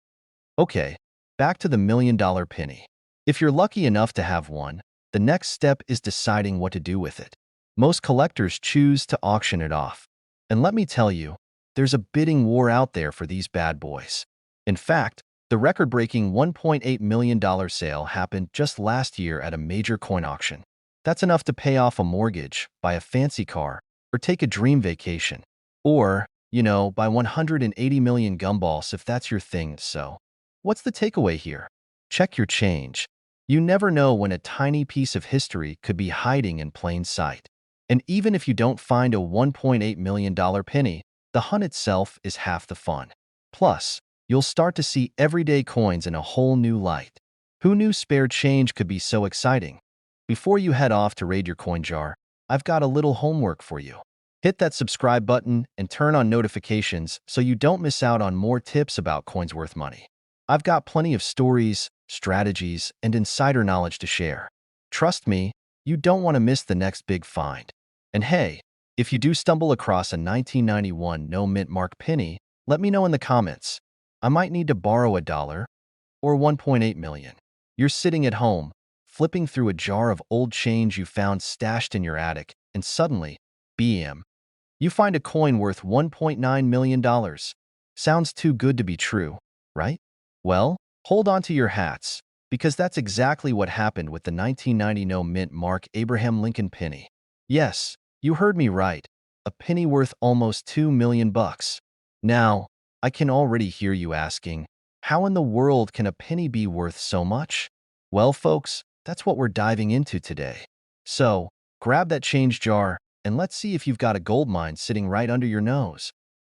Okay, back to the $1 million penny. If you're lucky enough to have one, the next step is deciding what to do with it. Most collectors choose to auction it off. And let me tell you, there's a bidding war out there for these bad boys. In fact, the record-breaking $1.8 million sale happened just last year at a major coin auction. That's enough to pay off a mortgage, buy a fancy car, or take a dream vacation. Or, buy 180 million gumballs if that's your thing. So, what's the takeaway here? Check your change. You never know when a tiny piece of history could be hiding in plain sight. And even if you don't find a $1.8 million penny, the hunt itself is half the fun. Plus, you'll start to see everyday coins in a whole new light. Who knew spare change could be so exciting? Before you head off to raid your coin jar, I've got a little homework for you. Hit that subscribe button and turn on notifications so you don't miss out on more tips about coins worth money. I've got plenty of stories, strategies, and insider knowledge to share. Trust me, you don't want to miss the next big find. And hey, if you do stumble across a 1991 no mint mark penny, let me know in the comments. I might need to borrow $1 or 1.8 million. You're sitting at home, flipping through a jar of old change you found stashed in your attic, and suddenly, BM, you find a coin worth $1.9 million. Sounds too good to be true, right? Well, hold on to your hats, because that's exactly what happened with the 1990 no mint mark Abraham Lincoln penny. Yes, you heard me right, a penny worth almost $2 million. Now, I can already hear you asking, how in the world can a penny be worth so much? Well, folks, that's what we're diving into today. So, grab that change jar, and let's see if you've got a gold mine sitting right under your nose.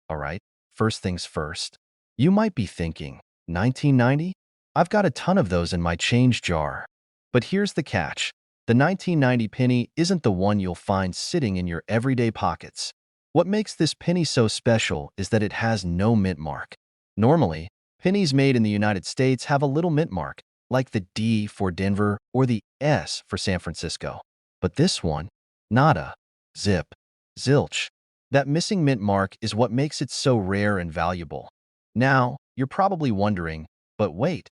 All right, first things first. You might be thinking, 1990? I've got a ton of those in my change jar. But here's the catch. The 1990 penny isn't the one you'll find sitting in your everyday pockets. What makes this penny so special is that it has no mint mark. Normally, pennies made in the United States have a little mint mark, like the D for Denver or the S for San Francisco. But this one, nada, zip, zilch. That missing mint mark is what makes it so rare and valuable. Now, you're probably wondering, But wait,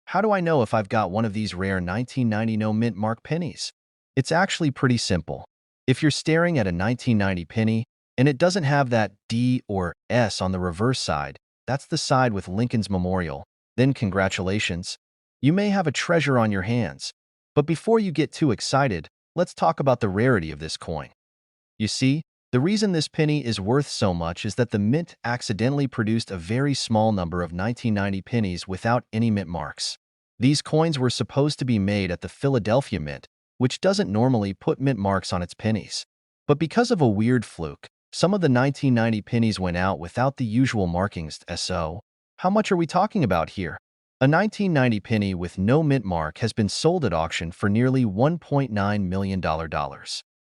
how do I know if I've got one of these rare 1990 no mint mark pennies? It's actually pretty simple. If you're staring at a 1990 penny and it doesn't have that D or S on the reverse side, that's the side with Lincoln's memorial, then congratulations. You may have a treasure on your hands. But before you get too excited, let's talk about the rarity of this coin. You see, the reason this penny is worth so much is that the mint accidentally produced a very small number of 1990 pennies without any mint marks. These coins were supposed to be made at the Philadelphia Mint, which doesn't normally put mint marks on its pennies. But because of a weird fluke, some of the 1990 pennies went out without the usual markings. So, how much are we talking about here? A 1990 penny with no mint mark has been sold at auction for nearly $1.9 million.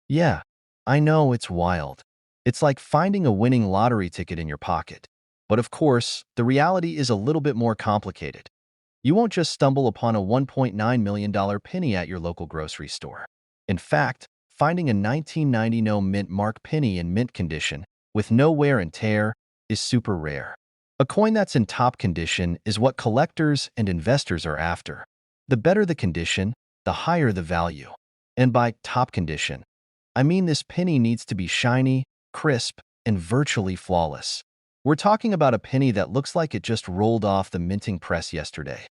Yeah, I know it's wild. It's like finding a winning lottery ticket in your pocket. But of course, the reality is a little bit more complicated. You won't just stumble upon a $1.9 million penny at your local grocery store. In fact, finding a 1990 no mint mark penny in mint condition with no wear and tear is super rare. A coin that's in top condition is what collectors and investors are after. The better the condition, the higher the value. And by top condition, I mean this penny needs to be shiny, crisp, and virtually flawless. We're talking about a penny that looks like it just rolled off the minting press yesterday.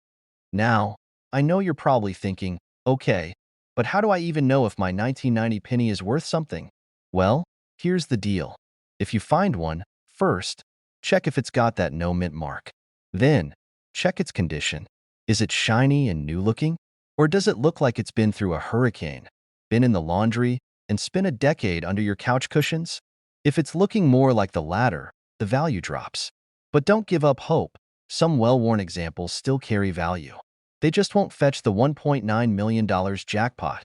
Now, I know you're probably thinking, okay, but how do I even know if my 1990 penny is worth something? Well, here's the deal. If you find one, first, check if it's got that no mint mark. Then, check its condition. Is it shiny and new-looking? Or does it look like it's been through a hurricane, been in the laundry, and spent a decade under your couch cushions? If it's looking more like the latter, the value drops. But don't give up hope. Some well-worn examples still carry value. They just won't fetch the $1.9 million jackpot.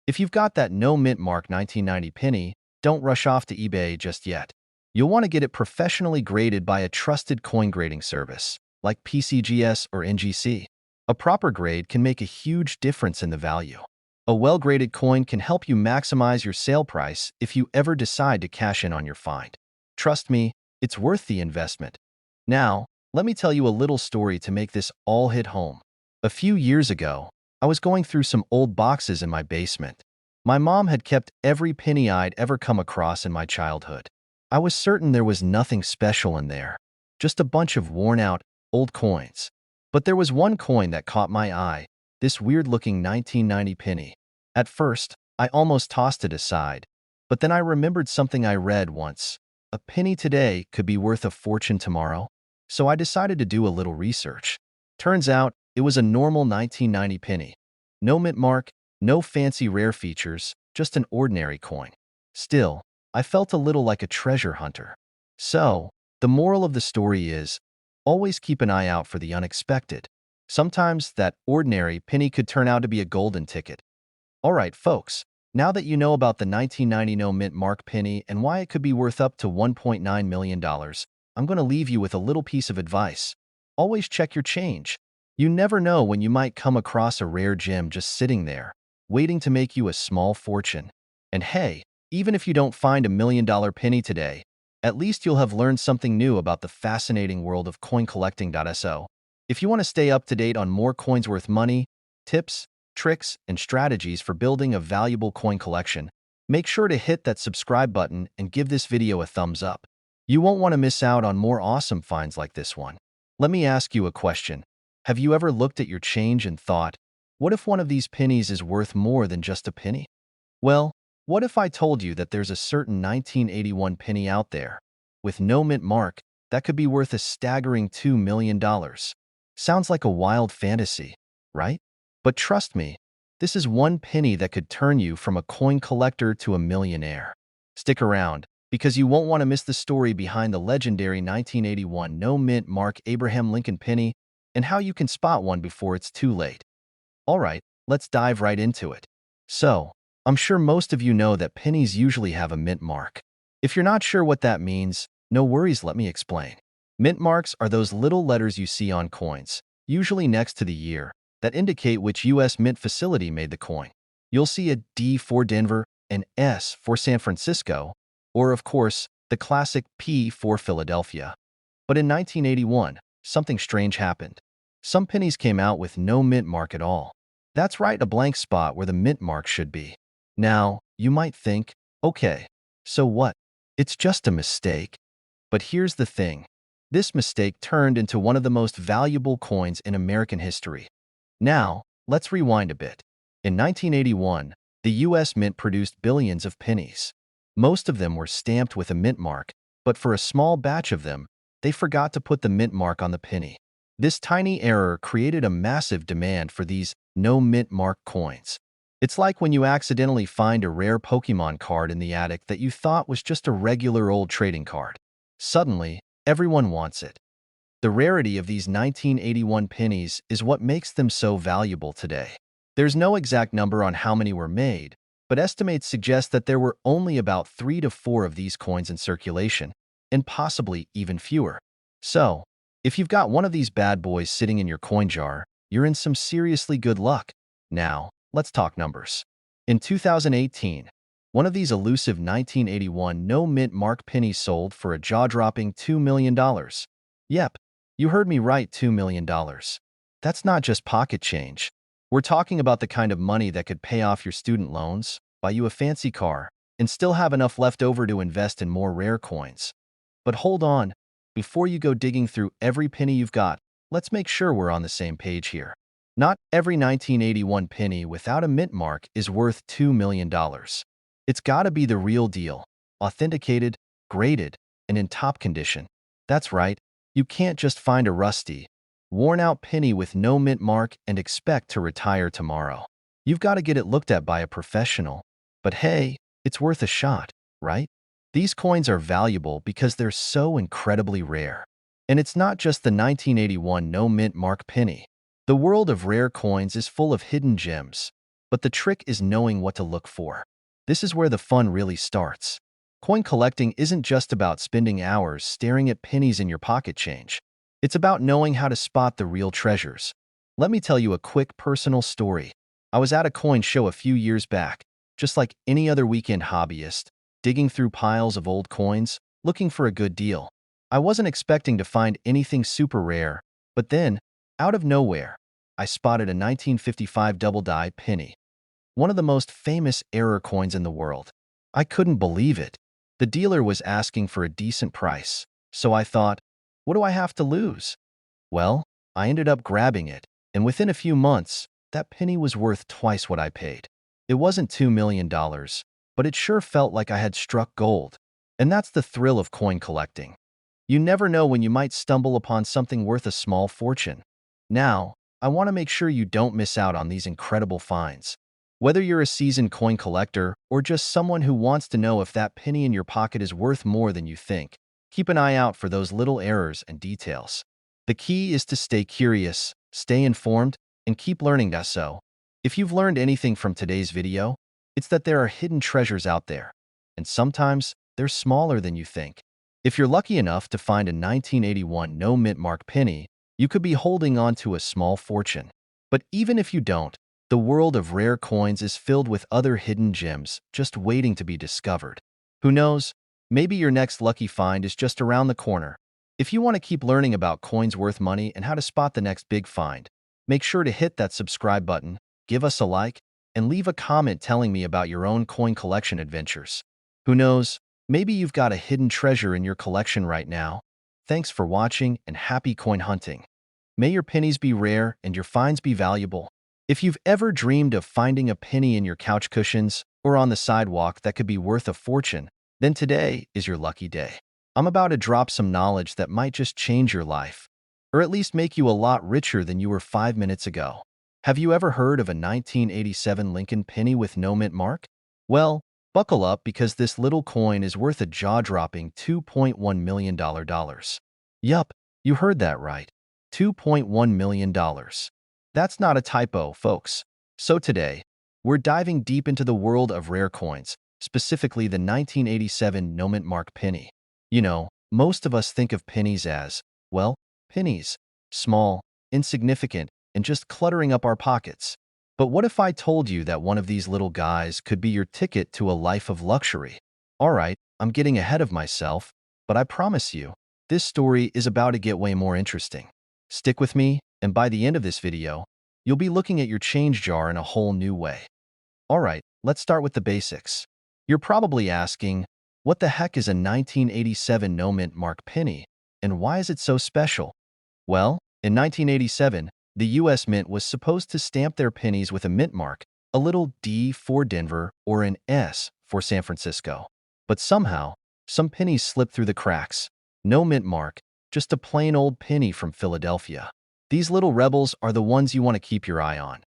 If you've got that no mint mark 1990 penny, don't rush off to eBay just yet. You'll want to get it professionally graded by a trusted coin grading service, like PCGS or NGC. A proper grade can make a huge difference in the value. A well-graded coin can help you maximize your sale price if you ever decide to cash in on your find. Trust me, it's worth the investment. Now, let me tell you a little story to make this all hit home. A few years ago, I was going through some old boxes in my basement. My mom had kept every penny I'd ever come across in my childhood. I was certain there was nothing special in there, just a bunch of worn-out, old coins. But there was one coin that caught my eye, this weird-looking 1990 penny. At first, I almost tossed it aside, but then I remembered something I read once. A penny today could be worth a fortune tomorrow. So I decided to do a little research. Turns out, it was a normal 1990 penny. No mint mark, no fancy rare features, just an ordinary coin. Still, I felt a little like a treasure hunter. So, the moral of the story is, always keep an eye out for the unexpected. Sometimes that ordinary penny could turn out to be a golden ticket. Alright folks, now that you know about the 1990 no mint mark penny and why it could be worth up to $1.9 million, I'm going to leave you with a little piece of advice. Always check your change. You never know when you might come across a rare gem just sitting there, waiting to make you a small fortune. And hey, even if you don't find a $1 million penny today, at least you'll have learned something new about the fascinating world of coin collecting. So, if you want to stay up to date on more coins worth money, tips, tricks, and strategies for building a valuable coin collection, make sure to hit that subscribe button and give this video a thumbs up. You won't want to miss out on more awesome finds like this one. Let me ask you a question. Have you ever looked at your change and thought, what if one of these pennies is worth more than just a penny? Well, what if I told you that there's a certain 1981 penny out there, with no mint mark, that could be worth a staggering $2 million? Sounds like a wild fantasy, right? But trust me, this is one penny that could turn you from a coin collector to a millionaire. Stick around, because you won't want to miss the story behind the legendary 1981 no mint mark Abraham Lincoln penny and how you can spot one before it's too late. Alright, let's dive right into it. So, I'm sure most of you know that pennies usually have a mint mark. If you're not sure what that means, no worries, let me explain. Mint marks are those little letters you see on coins, usually next to the year, that indicate which U.S. mint facility made the coin. You'll see a D for Denver, an S for San Francisco, or of course, the classic P for Philadelphia. But in 1981, something strange happened. Some pennies came out with no mint mark at all. That's right, a blank spot where the mint mark should be. Now, you might think, okay, so what? It's just a mistake. But here's the thing. This mistake turned into one of the most valuable coins in American history. Now, let's rewind a bit. In 1981, the U.S. Mint produced billions of pennies. Most of them were stamped with a mint mark, but for a small batch of them, they forgot to put the mint mark on the penny. This tiny error created a massive demand for these no mint mark coins. It's like when you accidentally find a rare Pokemon card in the attic that you thought was just a regular old trading card. Suddenly, everyone wants it. The rarity of these 1981 pennies is what makes them so valuable today. There's no exact number on how many were made, but estimates suggest that there were only about 3 to 4 of these coins in circulation, and possibly even fewer. So, if you've got one of these bad boys sitting in your coin jar, you're in some seriously good luck. Now, let's talk numbers. In 2018, one of these elusive 1981 no-mint mark pennies sold for a jaw-dropping $2 million. Yep, you heard me right, $2 million. That's not just pocket change. We're talking about the kind of money that could pay off your student loans, buy you a fancy car, and still have enough left over to invest in more rare coins. But hold on, before you go digging through every penny you've got, let's make sure we're on the same page here. Not every 1981 penny without a mint mark is worth $2 million. It's gotta be the real deal, authenticated, graded, and in top condition. That's right, you can't just find a rusty, worn-out penny with no mint mark and expect to retire tomorrow. You've got to get it looked at by a professional. But hey, it's worth a shot, right? These coins are valuable because they're so incredibly rare. And it's not just the 1981 no mint mark penny. The world of rare coins is full of hidden gems, but the trick is knowing what to look for. This is where the fun really starts. Coin collecting isn't just about spending hours staring at pennies in your pocket change. It's about knowing how to spot the real treasures. Let me tell you a quick personal story. I was at a coin show a few years back, just like any other weekend hobbyist, digging through piles of old coins, looking for a good deal. I wasn't expecting to find anything super rare, but then, out of nowhere, I spotted a 1955 double-die penny, one of the most famous error coins in the world. I couldn't believe it. The dealer was asking for a decent price, so I thought, what do I have to lose? Well, I ended up grabbing it, and within a few months, that penny was worth twice what I paid. It wasn't $2 million, but it sure felt like I had struck gold. And that's the thrill of coin collecting. You never know when you might stumble upon something worth a small fortune. Now, I want to make sure you don't miss out on these incredible finds. Whether you're a seasoned coin collector or just someone who wants to know if that penny in your pocket is worth more than you think, keep an eye out for those little errors and details. The key is to stay curious, stay informed, and keep learning. So, if you've learned anything from today's video, it's that there are hidden treasures out there, and sometimes they're smaller than you think. If you're lucky enough to find a 1981 no mint mark penny, you could be holding on to a small fortune. But even if you don't, the world of rare coins is filled with other hidden gems just waiting to be discovered. Who knows? Maybe your next lucky find is just around the corner. If you want to keep learning about coins worth money and how to spot the next big find, make sure to hit that subscribe button, give us a like, and leave a comment telling me about your own coin collection adventures. Who knows? Maybe you've got a hidden treasure in your collection right now. Thanks for watching and happy coin hunting. May your pennies be rare and your finds be valuable. If you've ever dreamed of finding a penny in your couch cushions or on the sidewalk that could be worth a fortune, then today is your lucky day. I'm about to drop some knowledge that might just change your life, or at least make you a lot richer than you were 5 minutes ago. Have you ever heard of a 1987 Lincoln penny with no mint mark? Well, buckle up because this little coin is worth a jaw-dropping $2.1 million. Yup, you heard that right. $2.1 million. That's not a typo, folks. So today, we're diving deep into the world of rare coins, specifically the 1987 no mint mark penny. You know, most of us think of pennies as, well, pennies, small, insignificant, and just cluttering up our pockets. But what if I told you that one of these little guys could be your ticket to a life of luxury? All right, I'm getting ahead of myself, but I promise you, this story is about to get way more interesting. Stick with me, And by the end of this video, you'll be looking at your change jar in a whole new way. Alright, let's start with the basics. You're probably asking, what the heck is a 1987 no mint mark penny, and why is it so special? Well, in 1987, the US Mint was supposed to stamp their pennies with a mint mark, a little D for Denver or an S for San Francisco. But somehow, some pennies slipped through the cracks. No mint mark, just a plain old penny from Philadelphia. These little rebels are the ones you want to keep your eye on.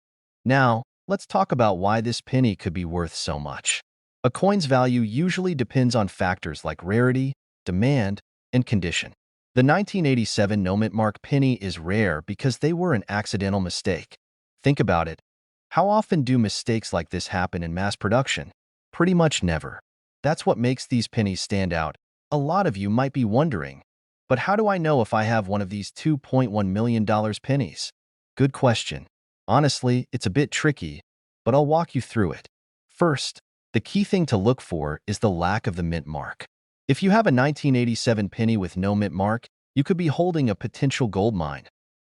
Now, let's talk about why this penny could be worth so much. A coin's value usually depends on factors like rarity, demand, and condition. The 1987 no mint mark penny is rare because they were an accidental mistake. Think about it. How often do mistakes like this happen in mass production? Pretty much never. That's what makes these pennies stand out. A lot of you might be wondering, but how do I know if I have one of these $2.1 million pennies? Good question. Honestly, it's a bit tricky, but I'll walk you through it. First, the key thing to look for is the lack of the mint mark. If you have a 1987 penny with no mint mark, you could be holding a potential gold mine.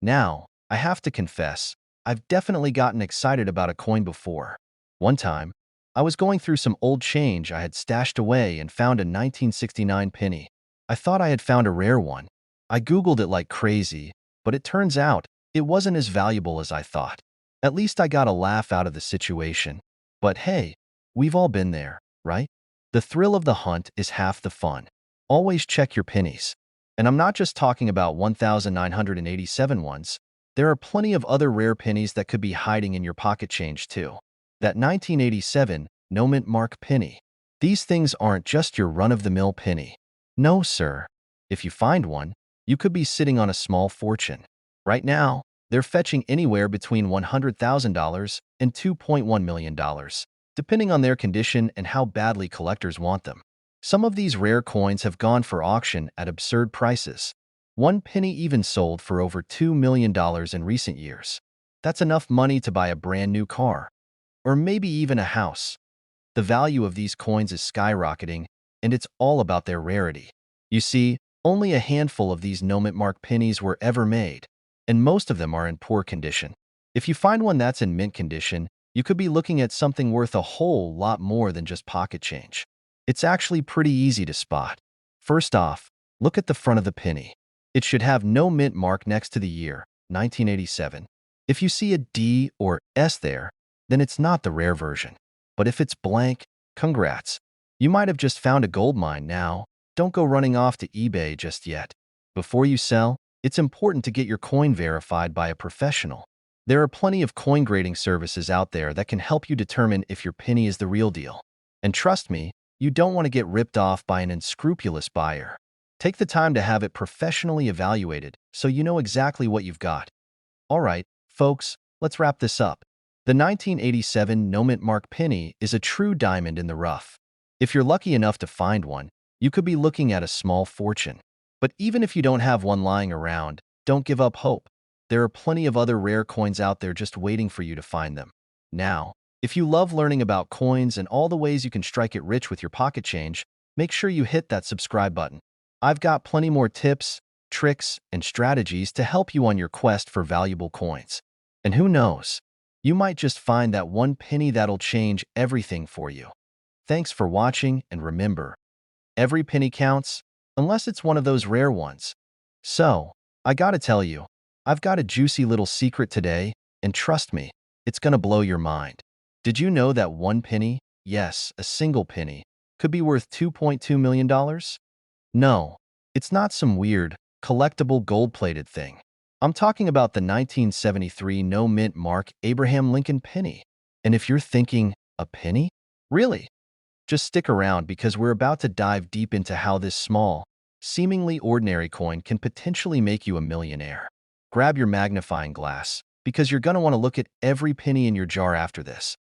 Now, I have to confess, I've definitely gotten excited about a coin before. One time, I was going through some old change I had stashed away and found a 1969 penny. I thought I had found a rare one. I Googled it like crazy, but it turns out it wasn't as valuable as I thought. At least I got a laugh out of the situation. But hey, we've all been there, right? The thrill of the hunt is half the fun. Always check your pennies. And I'm not just talking about 1,987 ones. There are plenty of other rare pennies that could be hiding in your pocket change too. That 1987 no mint mark penny. These things aren't just your run-of-the-mill penny. No, sir. If you find one, you could be sitting on a small fortune. Right now, they're fetching anywhere between $100,000 and $2.1 million, depending on their condition and how badly collectors want them. Some of these rare coins have gone for auction at absurd prices. One penny even sold for over $2 million in recent years. That's enough money to buy a brand new car, or maybe even a house. The value of these coins is skyrocketing, and it's all about their rarity. You see, only a handful of these no mint mark pennies were ever made, and most of them are in poor condition. If you find one that's in mint condition, you could be looking at something worth a whole lot more than just pocket change. It's actually pretty easy to spot. First off, look at the front of the penny. It should have no mint mark next to the year, 1987. If you see a D or S there, then it's not the rare version. But if it's blank, congrats. You might have just found a gold mine now. Don't go running off to eBay just yet. Before you sell, it's important to get your coin verified by a professional. There are plenty of coin grading services out there that can help you determine if your penny is the real deal. And trust me, you don't want to get ripped off by an unscrupulous buyer. Take the time to have it professionally evaluated so you know exactly what you've got. Alright, folks, let's wrap this up. The 1987 no mint mark penny is a true diamond in the rough. If you're lucky enough to find one, you could be looking at a small fortune. But even if you don't have one lying around, don't give up hope. There are plenty of other rare coins out there just waiting for you to find them. Now, if you love learning about coins and all the ways you can strike it rich with your pocket change, make sure you hit that subscribe button. I've got plenty more tips, tricks, and strategies to help you on your quest for valuable coins. And who knows, you might just find that one penny that'll change everything for you. Thanks for watching, and remember, every penny counts, unless it's one of those rare ones. So, I gotta tell you, I've got a juicy little secret today, and trust me, it's gonna blow your mind. Did you know that one penny, yes, a single penny, could be worth $2.2 million? No, it's not some weird, collectible gold-plated thing. I'm talking about the 1973 no mint mark Abraham Lincoln penny. And if you're thinking, a penny? Really? Just stick around because we're about to dive deep into how this small, seemingly ordinary coin can potentially make you a millionaire. Grab your magnifying glass, because you're gonna want to look at every penny in your jar after this.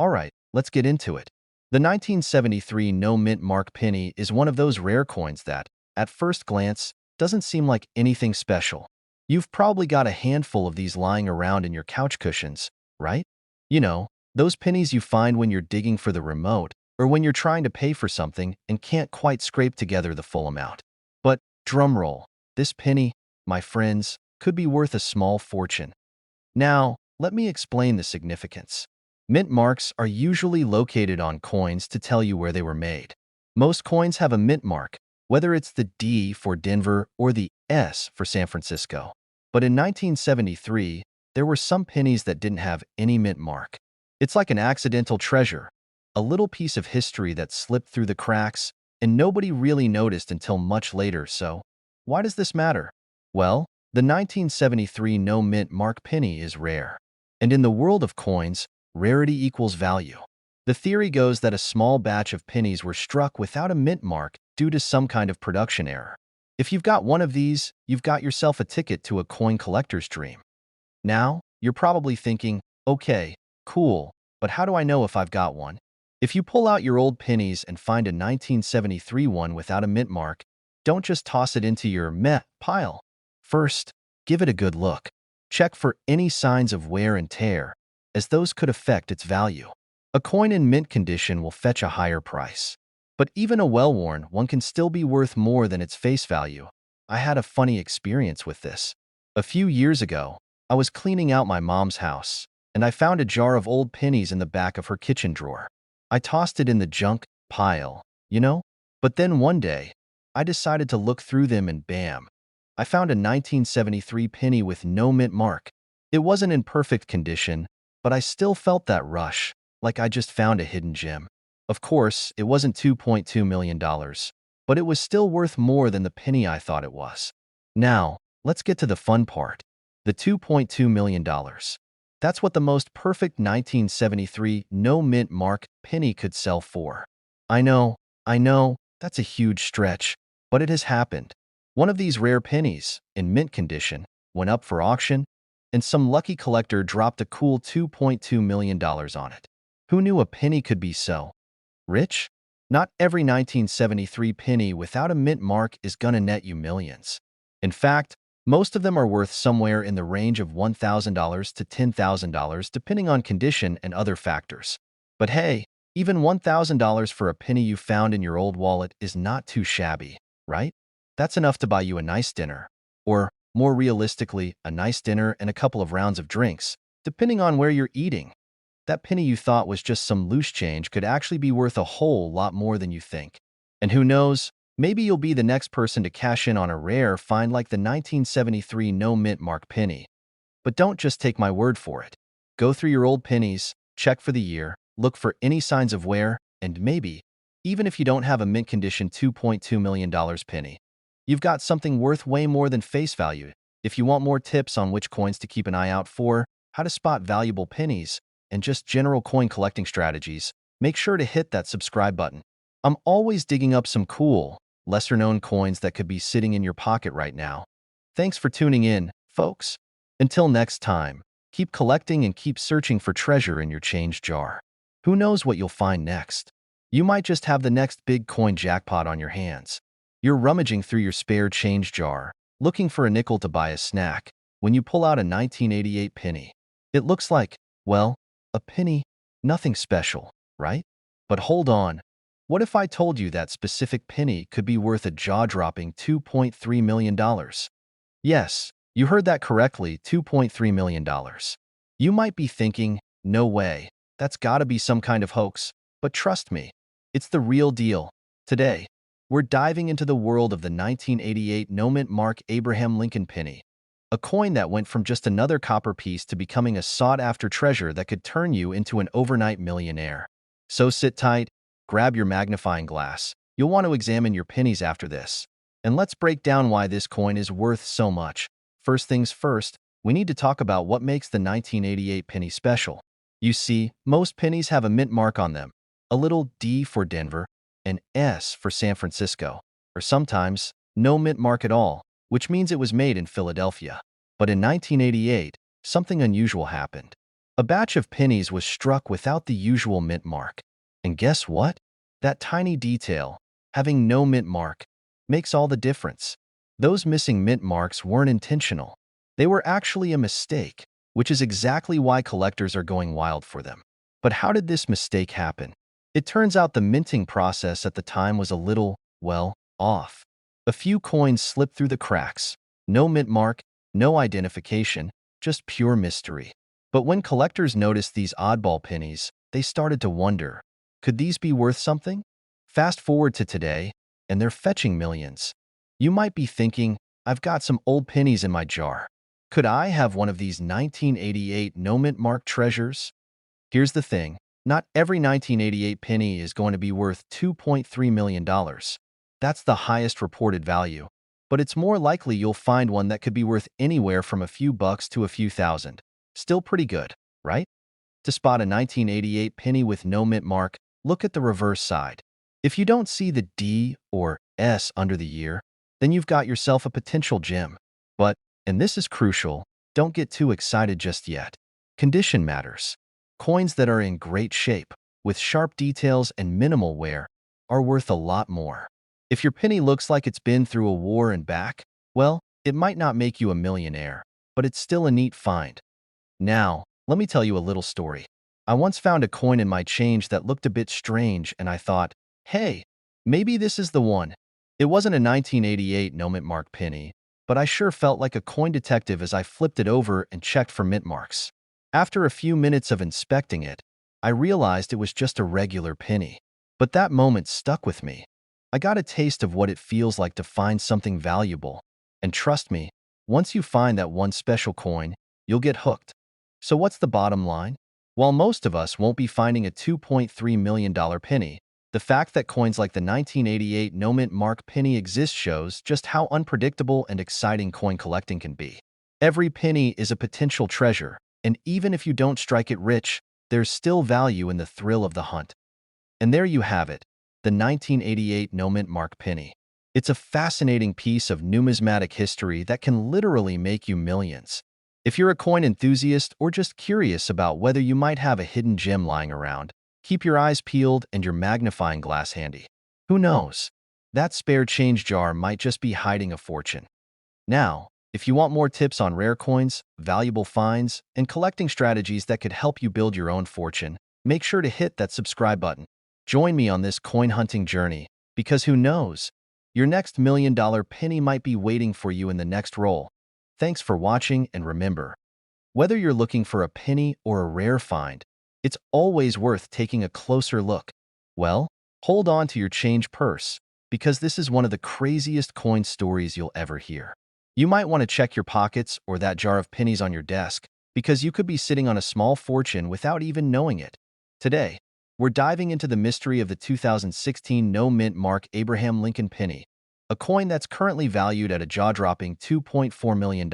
Alright, let's get into it. The 1973 no mint mark penny is one of those rare coins that, at first glance, doesn't seem like anything special. You've probably got a handful of these lying around in your couch cushions, right? You know, those pennies you find when you're digging for the remote, or when you're trying to pay for something and can't quite scrape together the full amount. But, drumroll, this penny, my friends, could be worth a small fortune. Now, let me explain the significance. Mint marks are usually located on coins to tell you where they were made. Most coins have a mint mark, whether it's the D for Denver or the S for San Francisco. But in 1973, there were some pennies that didn't have any mint mark. It's like an accidental treasure, a little piece of history that slipped through the cracks and nobody really noticed until much later. So, why does this matter? Well, the 1973 no mint mark penny is rare. And in the world of coins, rarity equals value. The theory goes that a small batch of pennies were struck without a mint mark due to some kind of production error. If you've got one of these, you've got yourself a ticket to a coin collector's dream. Now, you're probably thinking, okay, cool, but how do I know if I've got one? If you pull out your old pennies and find a 1973 one without a mint mark, don't just toss it into your meh pile. First, give it a good look. Check for any signs of wear and tear, as those could affect its value. A coin in mint condition will fetch a higher price. But even a well-worn one can still be worth more than its face value. I had a funny experience with this. A few years ago, I was cleaning out my mom's house, and I found a jar of old pennies in the back of her kitchen drawer. I tossed it in the junk pile, you know? But then one day, I decided to look through them and bam, I found a 1973 penny with no mint mark. It wasn't in perfect condition, but I still felt that rush, like I just found a hidden gem. Of course, it wasn't $2.2 million, but it was still worth more than the penny I thought it was. Now, let's get to the fun part. The $2.2 million. That's what the most perfect 1973 no mint mark penny could sell for. I know, that's a huge stretch, but it has happened. One of these rare pennies, in mint condition, went up for auction, and some lucky collector dropped a cool $2.2 million on it. Who knew a penny could be so rich? Not every 1973 penny without a mint mark is gonna net you millions. In fact, most of them are worth somewhere in the range of $1,000 to $10,000 depending on condition and other factors. But hey, even $1,000 for a penny you found in your old wallet is not too shabby, right? That's enough to buy you a nice dinner. Or, more realistically, a nice dinner and a couple of rounds of drinks, depending on where you're eating. That penny you thought was just some loose change could actually be worth a whole lot more than you think. And who knows, maybe you'll be the next person to cash in on a rare find like the 1973 no mint mark penny. But don't just take my word for it. Go through your old pennies, check for the year, look for any signs of wear, and maybe, even if you don't have a mint condition $2.2 million penny, you've got something worth way more than face value. If you want more tips on which coins to keep an eye out for, how to spot valuable pennies, and just general coin collecting strategies, make sure to hit that subscribe button. I'm always digging up some cool, lesser-known coins that could be sitting in your pocket right now. Thanks for tuning in, folks. Until next time, keep collecting and keep searching for treasure in your change jar. Who knows what you'll find next? You might just have the next big coin jackpot on your hands. You're rummaging through your spare change jar, looking for a nickel to buy a snack, when you pull out a 1988 penny. It looks like, well, a penny, nothing special, right? But hold on. What if I told you that specific penny could be worth a jaw-dropping $2.3 million? Yes, you heard that correctly, $2.3 million. You might be thinking, no way, that's gotta be some kind of hoax. But trust me, it's the real deal. Today, we're diving into the world of the 1988 no mint mark Abraham Lincoln penny, a coin that went from just another copper piece to becoming a sought-after treasure that could turn you into an overnight millionaire. So sit tight, grab your magnifying glass. You'll want to examine your pennies after this. And let's break down why this coin is worth so much. First things first, we need to talk about what makes the 1988 penny special. You see, most pennies have a mint mark on them, a little D for Denver, an S for San Francisco, or sometimes no mint mark at all, which means it was made in Philadelphia. But in 1988, something unusual happened. A batch of pennies was struck without the usual mint mark. And guess what? That tiny detail, having no mint mark, makes all the difference. Those missing mint marks weren't intentional. They were actually a mistake, which is exactly why collectors are going wild for them. But how did this mistake happen? It turns out the minting process at the time was a little, well, off. A few coins slipped through the cracks, no mint mark, No identification, just pure mystery. But when collectors noticed these oddball pennies, they started to wonder, could these be worth something? Fast forward to today, and they're fetching millions. You might be thinking, I've got some old pennies in my jar. Could I have one of these 1988 no-mint mark treasures? Here's the thing. Not every 1988 penny is going to be worth $2.3 million. That's the highest reported value. But it's more likely you'll find one that could be worth anywhere from a few bucks to a few thousand. Still pretty good, right? To spot a 1988 penny with no mint mark, look at the reverse side. If you don't see the D or S under the year, then you've got yourself a potential gem. But, and this is crucial, don't get too excited just yet. Condition matters. Coins that are in great shape, with sharp details and minimal wear, are worth a lot more. If your penny looks like it's been through a war and back, well, it might not make you a millionaire, but it's still a neat find. Now, let me tell you a little story. I once found a coin in my change that looked a bit strange, and I thought, hey, maybe this is the one. It wasn't a 1988 no mint mark penny, but I sure felt like a coin detective as I flipped it over and checked for mint marks. After a few minutes of inspecting it, I realized it was just a regular penny. But that moment stuck with me. I got a taste of what it feels like to find something valuable. And trust me, once you find that one special coin, you'll get hooked. So what's the bottom line? While most of us won't be finding a $2.3 million penny, the fact that coins like the 1988 no mint mark penny exist shows just how unpredictable and exciting coin collecting can be. Every penny is a potential treasure, and even if you don't strike it rich, there's still value in the thrill of the hunt. And there you have it, the 1988 no mint mark penny. It's a fascinating piece of numismatic history that can literally make you millions. If you're a coin enthusiast or just curious about whether you might have a hidden gem lying around, keep your eyes peeled and your magnifying glass handy. Who knows? That spare change jar might just be hiding a fortune. Now, if you want more tips on rare coins, valuable finds, and collecting strategies that could help you build your own fortune, make sure to hit that subscribe button. Join me on this coin hunting journey, because who knows? Your next million-dollar penny might be waiting for you in the next roll. Thanks for watching, and remember, whether you're looking for a penny or a rare find, it's always worth taking a closer look. Well, hold on to your change purse, because this is one of the craziest coin stories you'll ever hear. You might want to check your pockets or that jar of pennies on your desk, because you could be sitting on a small fortune without even knowing it. Today, we're diving into the mystery of the 2016 no mint mark Abraham Lincoln penny, a coin that's currently valued at a jaw-dropping $2.4 million.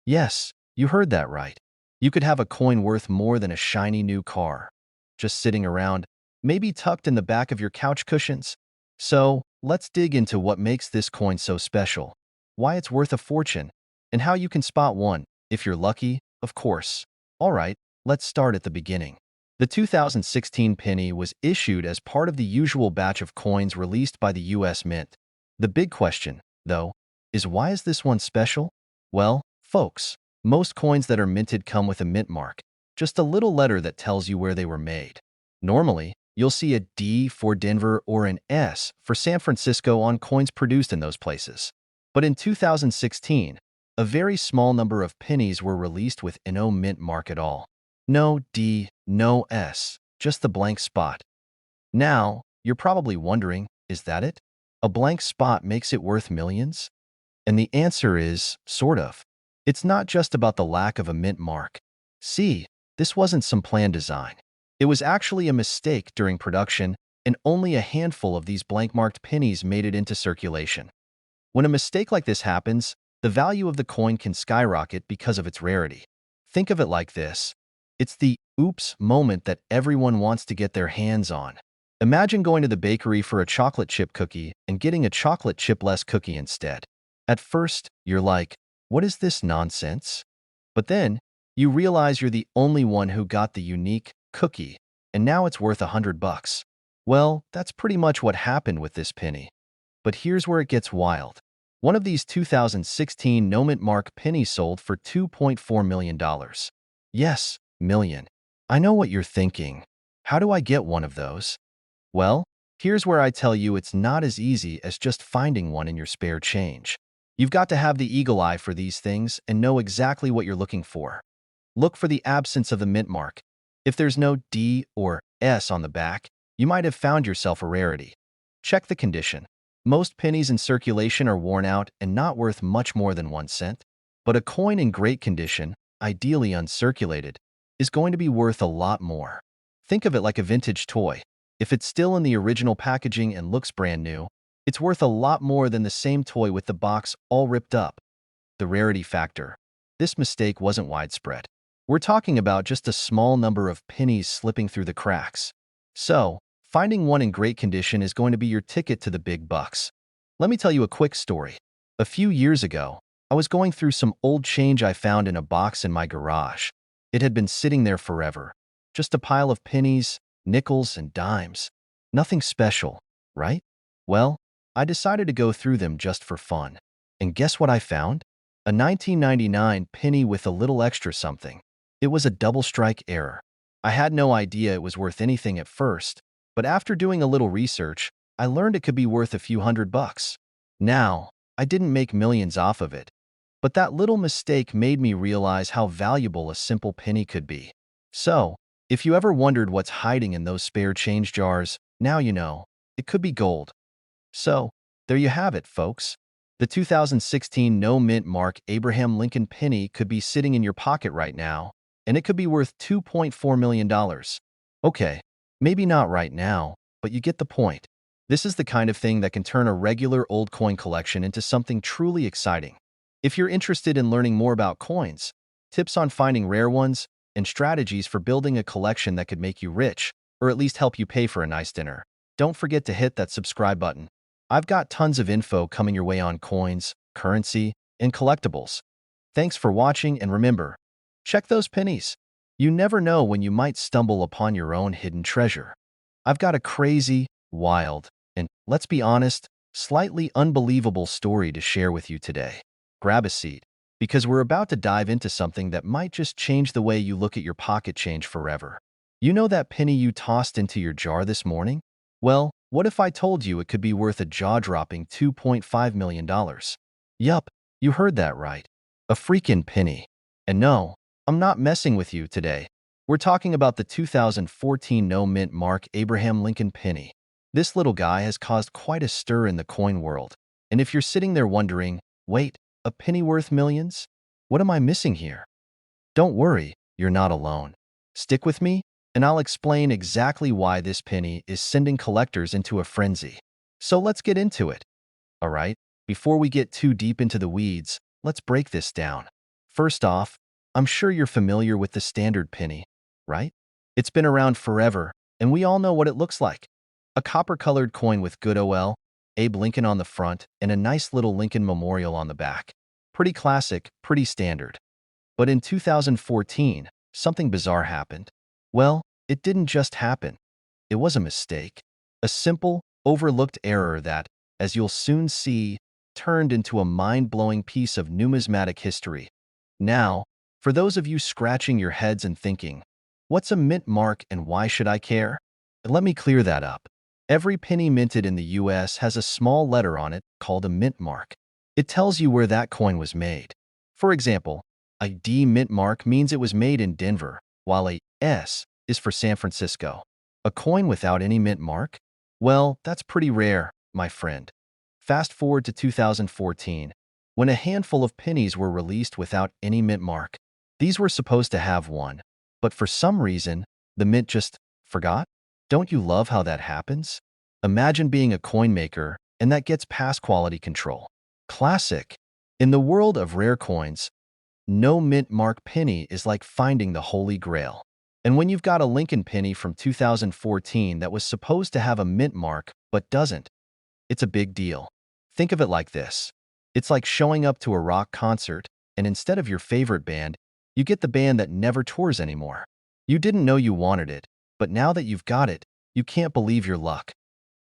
Yes, you heard that right. You could have a coin worth more than a shiny new car, just sitting around, maybe tucked in the back of your couch cushions. So, let's dig into what makes this coin so special, why it's worth a fortune, and how you can spot one, if you're lucky, of course. Alright, let's start at the beginning. The 2016 penny was issued as part of the usual batch of coins released by the US Mint. The big question, though, is why is this one special? Well, folks, most coins that are minted come with a mint mark, just a little letter that tells you where they were made. Normally, you'll see a D for Denver or an S for San Francisco on coins produced in those places. But in 2016, a very small number of pennies were released with no mint mark at all. No D, no S, just the blank spot. Now, you're probably wondering, is that it? A blank spot makes it worth millions? And the answer is, sort of. It's not just about the lack of a mint mark. See, this wasn't some planned design. It was actually a mistake during production, and only a handful of these blank-marked pennies made it into circulation. When a mistake like this happens, the value of the coin can skyrocket because of its rarity. Think of it like this. It's the oops moment that everyone wants to get their hands on. Imagine going to the bakery for a chocolate chip cookie and getting a chocolate chip-less cookie instead. At first, you're like, what is this nonsense? But then, you realize you're the only one who got the unique cookie, and now it's worth $100. Well, that's pretty much what happened with this penny. But here's where it gets wild. One of these 2016 no mint mark pennies sold for $2.4 million. Yes, million. I know what you're thinking. How do I get one of those? Well, here's where I tell you it's not as easy as just finding one in your spare change. You've got to have the eagle eye for these things and know exactly what you're looking for. Look for the absence of the mint mark. If there's no D or S on the back, you might have found yourself a rarity. Check the condition. Most pennies in circulation are worn out and not worth much more than 1 cent. But a coin in great condition, ideally uncirculated, is going to be worth a lot more. Think of it like a vintage toy. If it's still in the original packaging and looks brand new, it's worth a lot more than the same toy with the box all ripped up. The rarity factor. This mistake wasn't widespread. We're talking about just a small number of pennies slipping through the cracks. So, finding one in great condition is going to be your ticket to the big bucks. Let me tell you a quick story. A few years ago, I was going through some old change I found in a box in my garage. It had been sitting there forever. Just a pile of pennies, nickels, and dimes. Nothing special, right? Well, I decided to go through them just for fun. And guess what I found? A 1999 penny with a little extra something. It was a double strike error. I had no idea it was worth anything at first, but after doing a little research, I learned it could be worth a few $100. Now, I didn't make millions off of it, but that little mistake made me realize how valuable a simple penny could be. So, if you ever wondered what's hiding in those spare change jars, now you know. It could be gold. So, there you have it, folks. The 2016 no mint mark Abraham Lincoln penny could be sitting in your pocket right now, and it could be worth $2.4 million. Okay, maybe not right now, but you get the point. This is the kind of thing that can turn a regular old coin collection into something truly exciting. If you're interested in learning more about coins, tips on finding rare ones, and strategies for building a collection that could make you rich, or at least help you pay for a nice dinner, don't forget to hit that subscribe button. I've got tons of info coming your way on coins, currency, and collectibles. Thanks for watching, and remember, check those pennies. You never know when you might stumble upon your own hidden treasure. I've got a crazy, wild, and, let's be honest, slightly unbelievable story to share with you today. Grab a seat, because we're about to dive into something that might just change the way you look at your pocket change forever. You know that penny you tossed into your jar this morning? Well, what if I told you it could be worth a jaw-dropping $2.5 million? Yup, you heard that right. A freaking penny. And no, I'm not messing with you today. We're talking about the 2014 no mint mark Abraham Lincoln penny. This little guy has caused quite a stir in the coin world. And if you're sitting there wondering, wait, a penny worth millions? What am I missing here? Don't worry, you're not alone. Stick with me, and I'll explain exactly why this penny is sending collectors into a frenzy. So let's get into it. All right, before we get too deep into the weeds, let's break this down. First off, I'm sure you're familiar with the standard penny, right? It's been around forever, and we all know what it looks like. A copper-colored coin with good OL, Abe Lincoln on the front, and a nice little Lincoln memorial on the back. Pretty classic, pretty standard. But in 2014, something bizarre happened. Well, it didn't just happen. It was a mistake. A simple, overlooked error that, as you'll soon see, turned into a mind-blowing piece of numismatic history. Now, for those of you scratching your heads and thinking, what's a mint mark and why should I care? Let me clear that up. Every penny minted in the US has a small letter on it called a mint mark. It tells you where that coin was made. For example, a D mint mark means it was made in Denver, while a S is for San Francisco. A coin without any mint mark? Well, that's pretty rare, my friend. Fast forward to 2014, when a handful of pennies were released without any mint mark. These were supposed to have one, but for some reason, the mint just forgot? Don't you love how that happens? Imagine being a coin maker, and that gets past quality control. Classic. In the world of rare coins, no mint mark penny is like finding the Holy Grail. And when you've got a Lincoln penny from 2014 that was supposed to have a mint mark but doesn't, it's a big deal. Think of it like this. It's like showing up to a rock concert, and instead of your favorite band, you get the band that never tours anymore. You didn't know you wanted it, but now that you've got it, you can't believe your luck.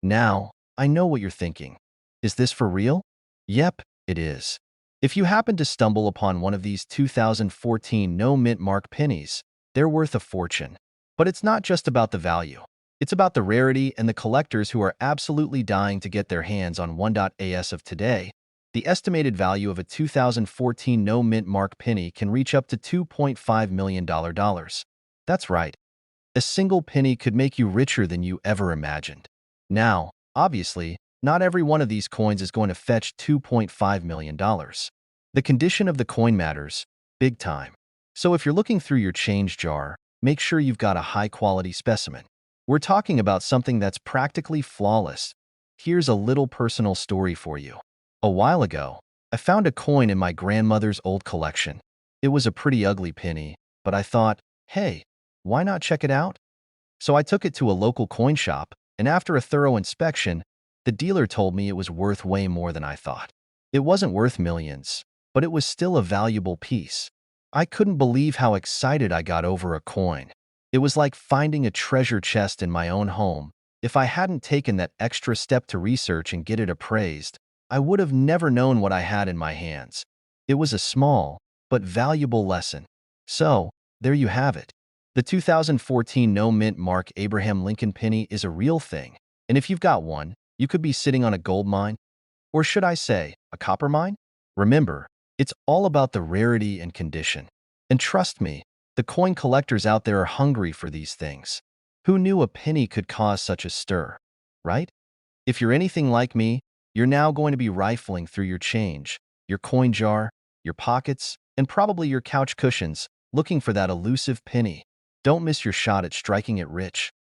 Now, I know what you're thinking. Is this for real? Yep, it is. If you happen to stumble upon one of these 2014 no mint mark pennies, they're worth a fortune. But it's not just about the value. It's about the rarity and the collectors who are absolutely dying to get their hands on one. As of today, The estimated value of a 2014 no mint mark penny can reach up to $2.5 million. That's right. A single penny could make you richer than you ever imagined. Now, obviously, not every one of these coins is going to fetch $2.5 million. The condition of the coin matters, big time. So if you're looking through your change jar, make sure you've got a high-quality specimen. We're talking about something that's practically flawless. Here's a little personal story for you. A while ago, I found a coin in my grandmother's old collection. It was a pretty ugly penny, but I thought, hey, why not check it out? So I took it to a local coin shop, and after a thorough inspection, the dealer told me it was worth way more than I thought. It wasn't worth millions, but it was still a valuable piece. I couldn't believe how excited I got over a coin. It was like finding a treasure chest in my own home. If I hadn't taken that extra step to research and get it appraised, I would have never known what I had in my hands. It was a small, but valuable lesson. So, there you have it. The 2014 no mint mark Abraham Lincoln penny is a real thing, and if you've got one, you could be sitting on a gold mine, or should I say, a copper mine? Remember, it's all about the rarity and condition. And trust me, the coin collectors out there are hungry for these things. Who knew a penny could cause such a stir, right? If you're anything like me, you're now going to be rifling through your change, your coin jar, your pockets, and probably your couch cushions, looking for that elusive penny. Don't miss your shot at striking it rich.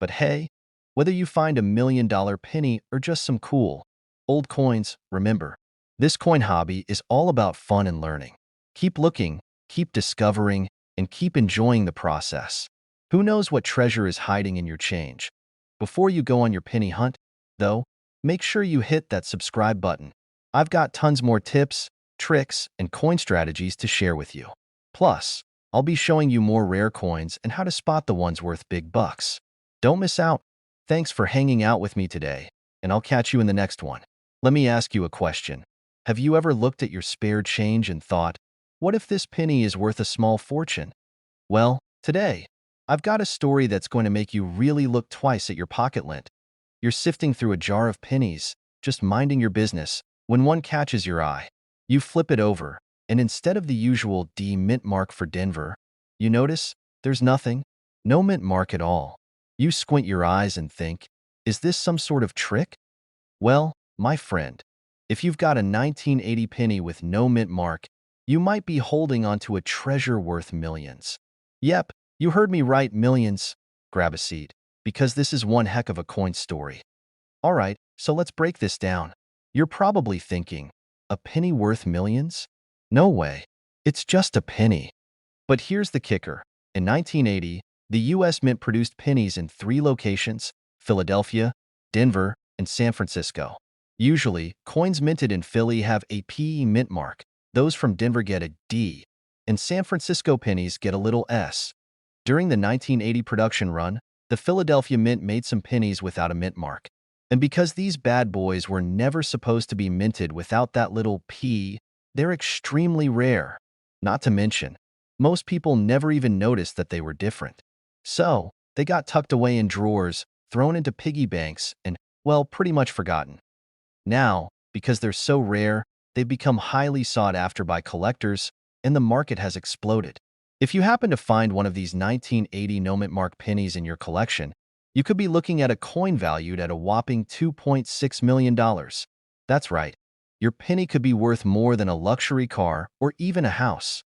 But hey, whether you find $1 million penny or just some cool, old coins, remember, this coin hobby is all about fun and learning. Keep looking, keep discovering, and keep enjoying the process. Who knows what treasure is hiding in your change? Before you go on your penny hunt, though, make sure you hit that subscribe button. I've got tons more tips, tricks, and coin strategies to share with you. Plus, I'll be showing you more rare coins and how to spot the ones worth big bucks. Don't miss out. Thanks for hanging out with me today, and I'll catch you in the next one. Let me ask you a question. Have you ever looked at your spare change and thought, what if this penny is worth a small fortune? Well, today, I've got a story that's going to make you really look twice at your pocket lint. You're sifting through a jar of pennies, just minding your business, when one catches your eye. You flip it over, and instead of the usual D mint mark for Denver, you notice there's nothing, no mint mark at all. You squint your eyes and think, is this some sort of trick? Well, my friend, if you've got a 1980 penny with no mint mark, you might be holding onto a treasure worth millions. Yep, you heard me right, millions. Grab a seat, because this is one heck of a coin story. All right, so let's break this down. You're probably thinking, a penny worth millions? No way. It's just a penny. But here's the kicker. In 1980, the U.S. Mint produced pennies in 3 locations: Philadelphia, Denver, and San Francisco. Usually, coins minted in Philly have a P mint mark. Those from Denver get a D, and San Francisco pennies get a little S. During the 1980 production run, the Philadelphia Mint made some pennies without a mint mark. And because these bad boys were never supposed to be minted without that little P, they're extremely rare. Not to mention, most people never even noticed that they were different. So, they got tucked away in drawers, thrown into piggy banks, and, well, pretty much forgotten. Now, because they're so rare, they've become highly sought after by collectors, and the market has exploded. If you happen to find one of these 1980 no mint mark pennies in your collection, you could be looking at a coin valued at a whopping $2.6 million. That's right. Your penny could be worth more than a luxury car or even a house.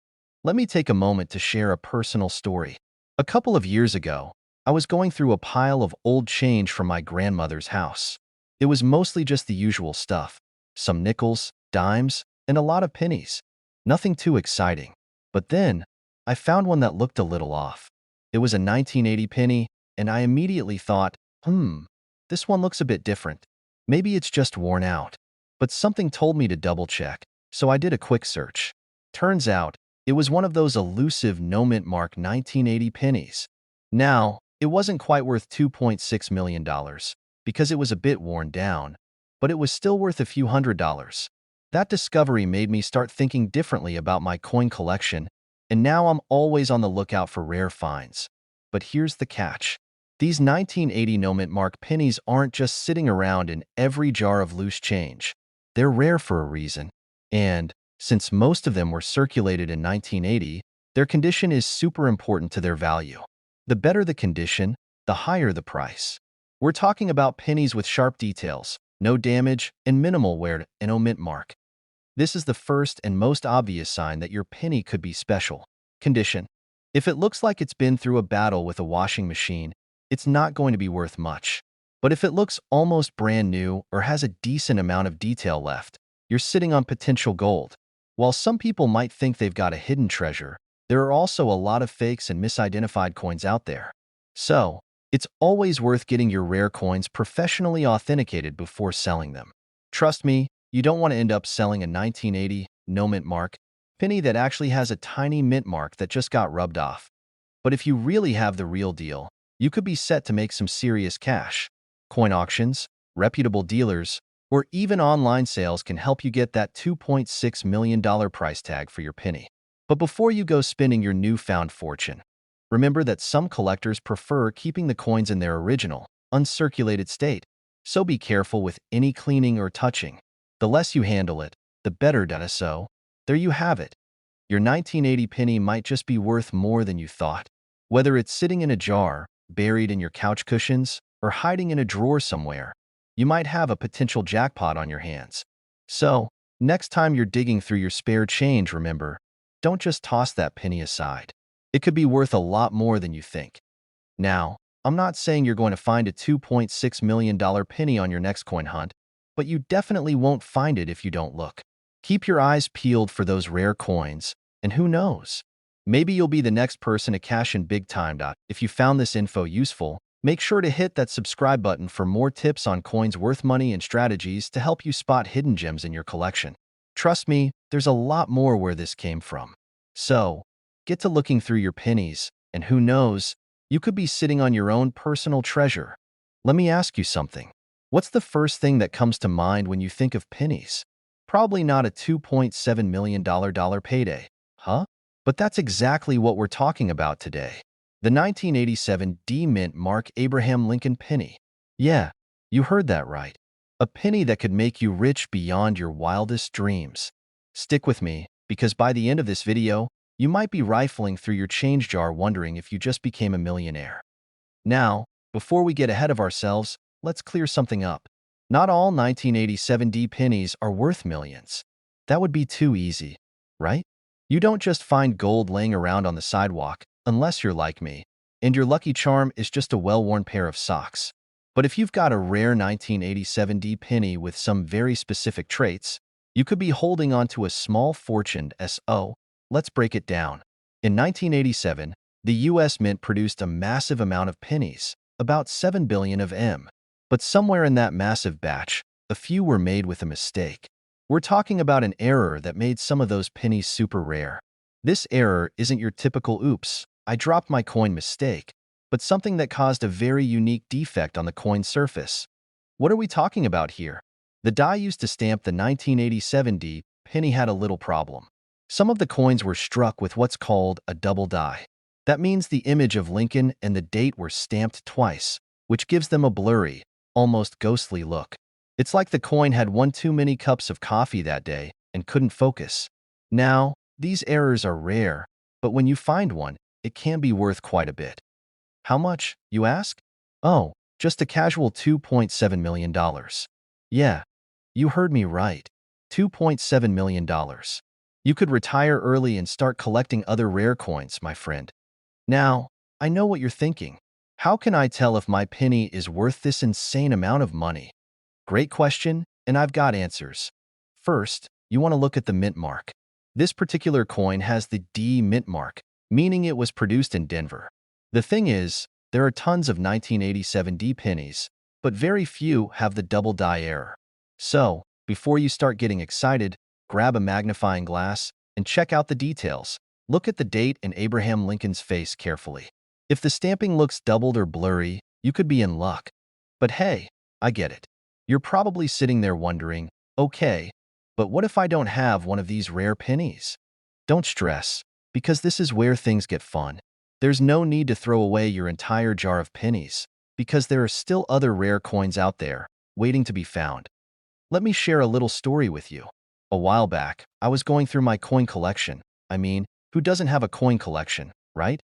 Let me take a moment to share a personal story. A couple of years ago, I was going through a pile of old change from my grandmother's house. It was mostly just the usual stuff: some nickels, dimes, and a lot of pennies. Nothing too exciting. But then, I found one that looked a little off. It was a 1980 penny, and I immediately thought, this one looks a bit different. Maybe it's just worn out. But something told me to double-check, so I did a quick search. Turns out, it was one of those elusive no mint mark 1980 pennies. Now, it wasn't quite worth $2.6 million, because it was a bit worn down, but it was still worth a few $100s. That discovery made me start thinking differently about my coin collection, and now I'm always on the lookout for rare finds. But here's the catch. These 1980 no mint mark pennies aren't just sitting around in every jar of loose change. They're rare for a reason. And since most of them were circulated in 1980, their condition is super important to their value. The better the condition, the higher the price. We're talking about pennies with sharp details, no damage, and minimal wear and omit mark. This is the first and most obvious sign that your penny could be special. Condition. If it looks like it's been through a battle with a washing machine, it's not going to be worth much. But if it looks almost brand new or has a decent amount of detail left, you're sitting on potential gold. While some people might think they've got a hidden treasure, there are also a lot of fakes and misidentified coins out there. So, it's always worth getting your rare coins professionally authenticated before selling them. Trust me, you don't want to end up selling a 1980 no mint mark penny that actually has a tiny mint mark that just got rubbed off. But if you really have the real deal, you could be set to make some serious cash. Coin auctions, reputable dealers, or even online sales can help you get that $2.6 million price tag for your penny. But before you go spending your newfound fortune, remember that some collectors prefer keeping the coins in their original, uncirculated state. So be careful with any cleaning or touching. The less you handle it, the better. So, there you have it. Your 1980 penny might just be worth more than you thought. Whether it's sitting in a jar, buried in your couch cushions, or hiding in a drawer somewhere, you might have a potential jackpot on your hands. So, next time you're digging through your spare change, remember, don't just toss that penny aside. It could be worth a lot more than you think. Now, I'm not saying you're going to find a $2.6 million penny on your next coin hunt, but you definitely won't find it if you don't look. Keep your eyes peeled for those rare coins, and who knows? Maybe you'll be the next person to cash in big time. If you found this info useful, make sure to hit that subscribe button for more tips on coins worth money and strategies to help you spot hidden gems in your collection. Trust me, there's a lot more where this came from. So, get to looking through your pennies, and who knows, you could be sitting on your own personal treasure. Let me ask you something. What's the first thing that comes to mind when you think of pennies? Probably not a $2.7 million payday, huh? But that's exactly what we're talking about today. The 1987 D Mint Mark Abraham Lincoln penny. Yeah, you heard that right. A penny that could make you rich beyond your wildest dreams. Stick with me, because by the end of this video, you might be rifling through your change jar wondering if you just became a millionaire. Now, before we get ahead of ourselves, let's clear something up. Not all 1987 D pennies are worth millions. That would be too easy, right? You don't just find gold laying around on the sidewalk, unless you're like me, and your lucky charm is just a well-worn pair of socks. But if you've got a rare 1987 D penny with some very specific traits, you could be holding on to a small fortune. So, let's break it down. In 1987, the US Mint produced a massive amount of pennies, about 7 billion of M. But somewhere in that massive batch, a few were made with a mistake. We're talking about an error that made some of those pennies super rare. This error isn't your typical oops, I dropped my coin mistake, but something that caused a very unique defect on the coin surface. What are we talking about here? The die used to stamp the 1987 D penny had a little problem. Some of the coins were struck with what's called a double die. That means the image of Lincoln and the date were stamped twice, which gives them a blurry, almost ghostly look. It's like the coin had one too many cups of coffee that day and couldn't focus. Now, these errors are rare, but when you find one, it can be worth quite a bit. How much, you ask? Oh, just a casual $2.7 million. Yeah, you heard me right. $2.7 million. You could retire early and start collecting other rare coins, my friend. Now, I know what you're thinking. How can I tell if my penny is worth this insane amount of money? Great question, and I've got answers. First, you want to look at the mint mark. This particular coin has the D mint mark, meaning it was produced in Denver. The thing is, there are tons of 1987 D pennies, but very few have the double die error. So, before you start getting excited, grab a magnifying glass and check out the details. Look at the date and Abraham Lincoln's face carefully. If the stamping looks doubled or blurry, you could be in luck. But hey, I get it. You're probably sitting there wondering, okay, but what if I don't have one of these rare pennies? Don't stress, because this is where things get fun. There's no need to throw away your entire jar of pennies, because there are still other rare coins out there, waiting to be found. let me share a little story with you. A while back, I was going through my coin collection. I mean, who doesn't have a coin collection, right?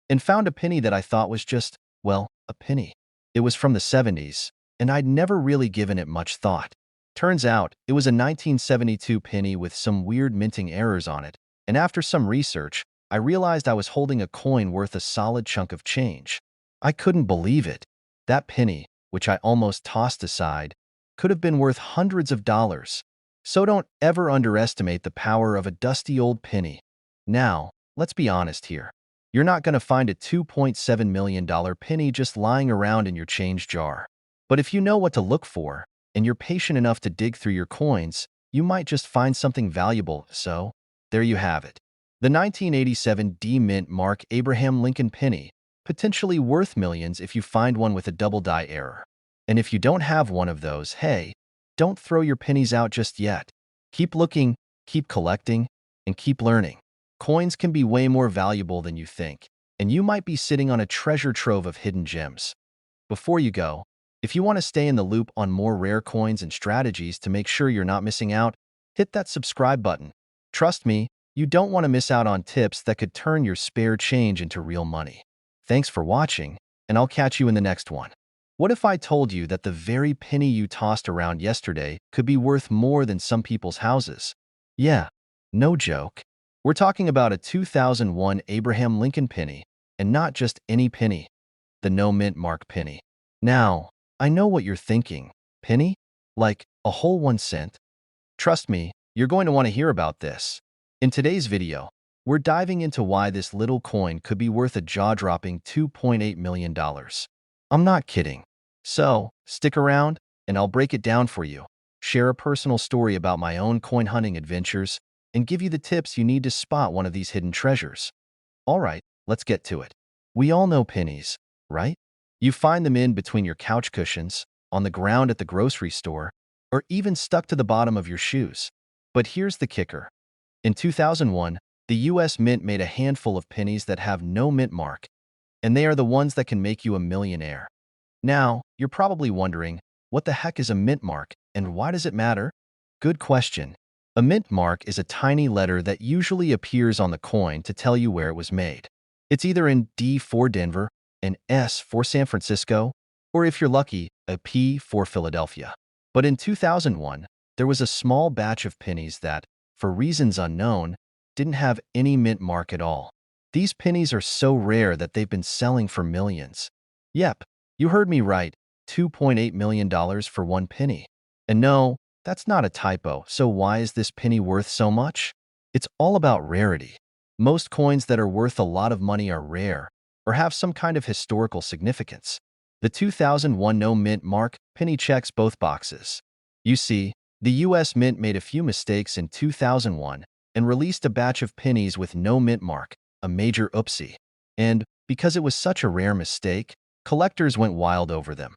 And found a penny that I thought was just, well, a penny. It was from the 70s, and I'd never really given it much thought. Turns out, it was a 1972 penny with some weird minting errors on it, and after some research, I realized I was holding a coin worth a solid chunk of change. I couldn't believe it. That penny, which I almost tossed aside, could have been worth hundreds of dollars. So don't ever underestimate the power of a dusty old penny. Now, let's be honest here. You're not going to find a $2.7 million penny just lying around in your change jar. But if you know what to look for, and you're patient enough to dig through your coins, you might just find something valuable. So, there you have it. The 1987 D Mint Mark Abraham Lincoln penny, potentially worth millions if you find one with a double die error. And if you don't have one of those, hey, don't throw your pennies out just yet. Keep looking, keep collecting, and keep learning. Coins can be way more valuable than you think, and you might be sitting on a treasure trove of hidden gems. Before you go, if you want to stay in the loop on more rare coins and strategies to make sure you're not missing out, hit that subscribe button. Trust me, you don't want to miss out on tips that could turn your spare change into real money. Thanks for watching, and I'll catch you in the next one. What if I told you that the very penny you tossed around yesterday could be worth more than some people's houses? Yeah, no joke. We're talking about a 2001 Abraham Lincoln penny, and not just any penny, the no mint mark penny. Now, I know what you're thinking. Penny? Like a whole 1 cent? Trust me, you're going to want to hear about this. In today's video, we're diving into why this little coin could be worth a jaw-dropping $2.8 million. I'm not kidding. So, stick around, and I'll break it down for you, share a personal story about my own coin hunting adventures, and give you the tips you need to spot one of these hidden treasures. All right, let's get to it. We all know pennies, right? You find them in between your couch cushions, on the ground at the grocery store, or even stuck to the bottom of your shoes. But here's the kicker. In 2001, the US Mint made a handful of pennies that have no mint mark, and they are the ones that can make you a millionaire. Now, you're probably wondering, what the heck is a mint mark, and why does it matter? Good question. A mint mark is a tiny letter that usually appears on the coin to tell you where it was made. It's either in D for Denver, an S for San Francisco, or if you're lucky, a P for Philadelphia. But in 2001, there was a small batch of pennies that, for reasons unknown, didn't have any mint mark at all. These pennies are so rare that they've been selling for millions. Yep, you heard me right, $2.8 million for one penny. And no, that's not a typo, so why is this penny worth so much? It's all about rarity. Most coins that are worth a lot of money are rare, or have some kind of historical significance. The 2001 no mint mark penny checks both boxes. You see, the US Mint made a few mistakes in 2001 and released a batch of pennies with no mint mark, a major oopsie. And because it was such a rare mistake, collectors went wild over them.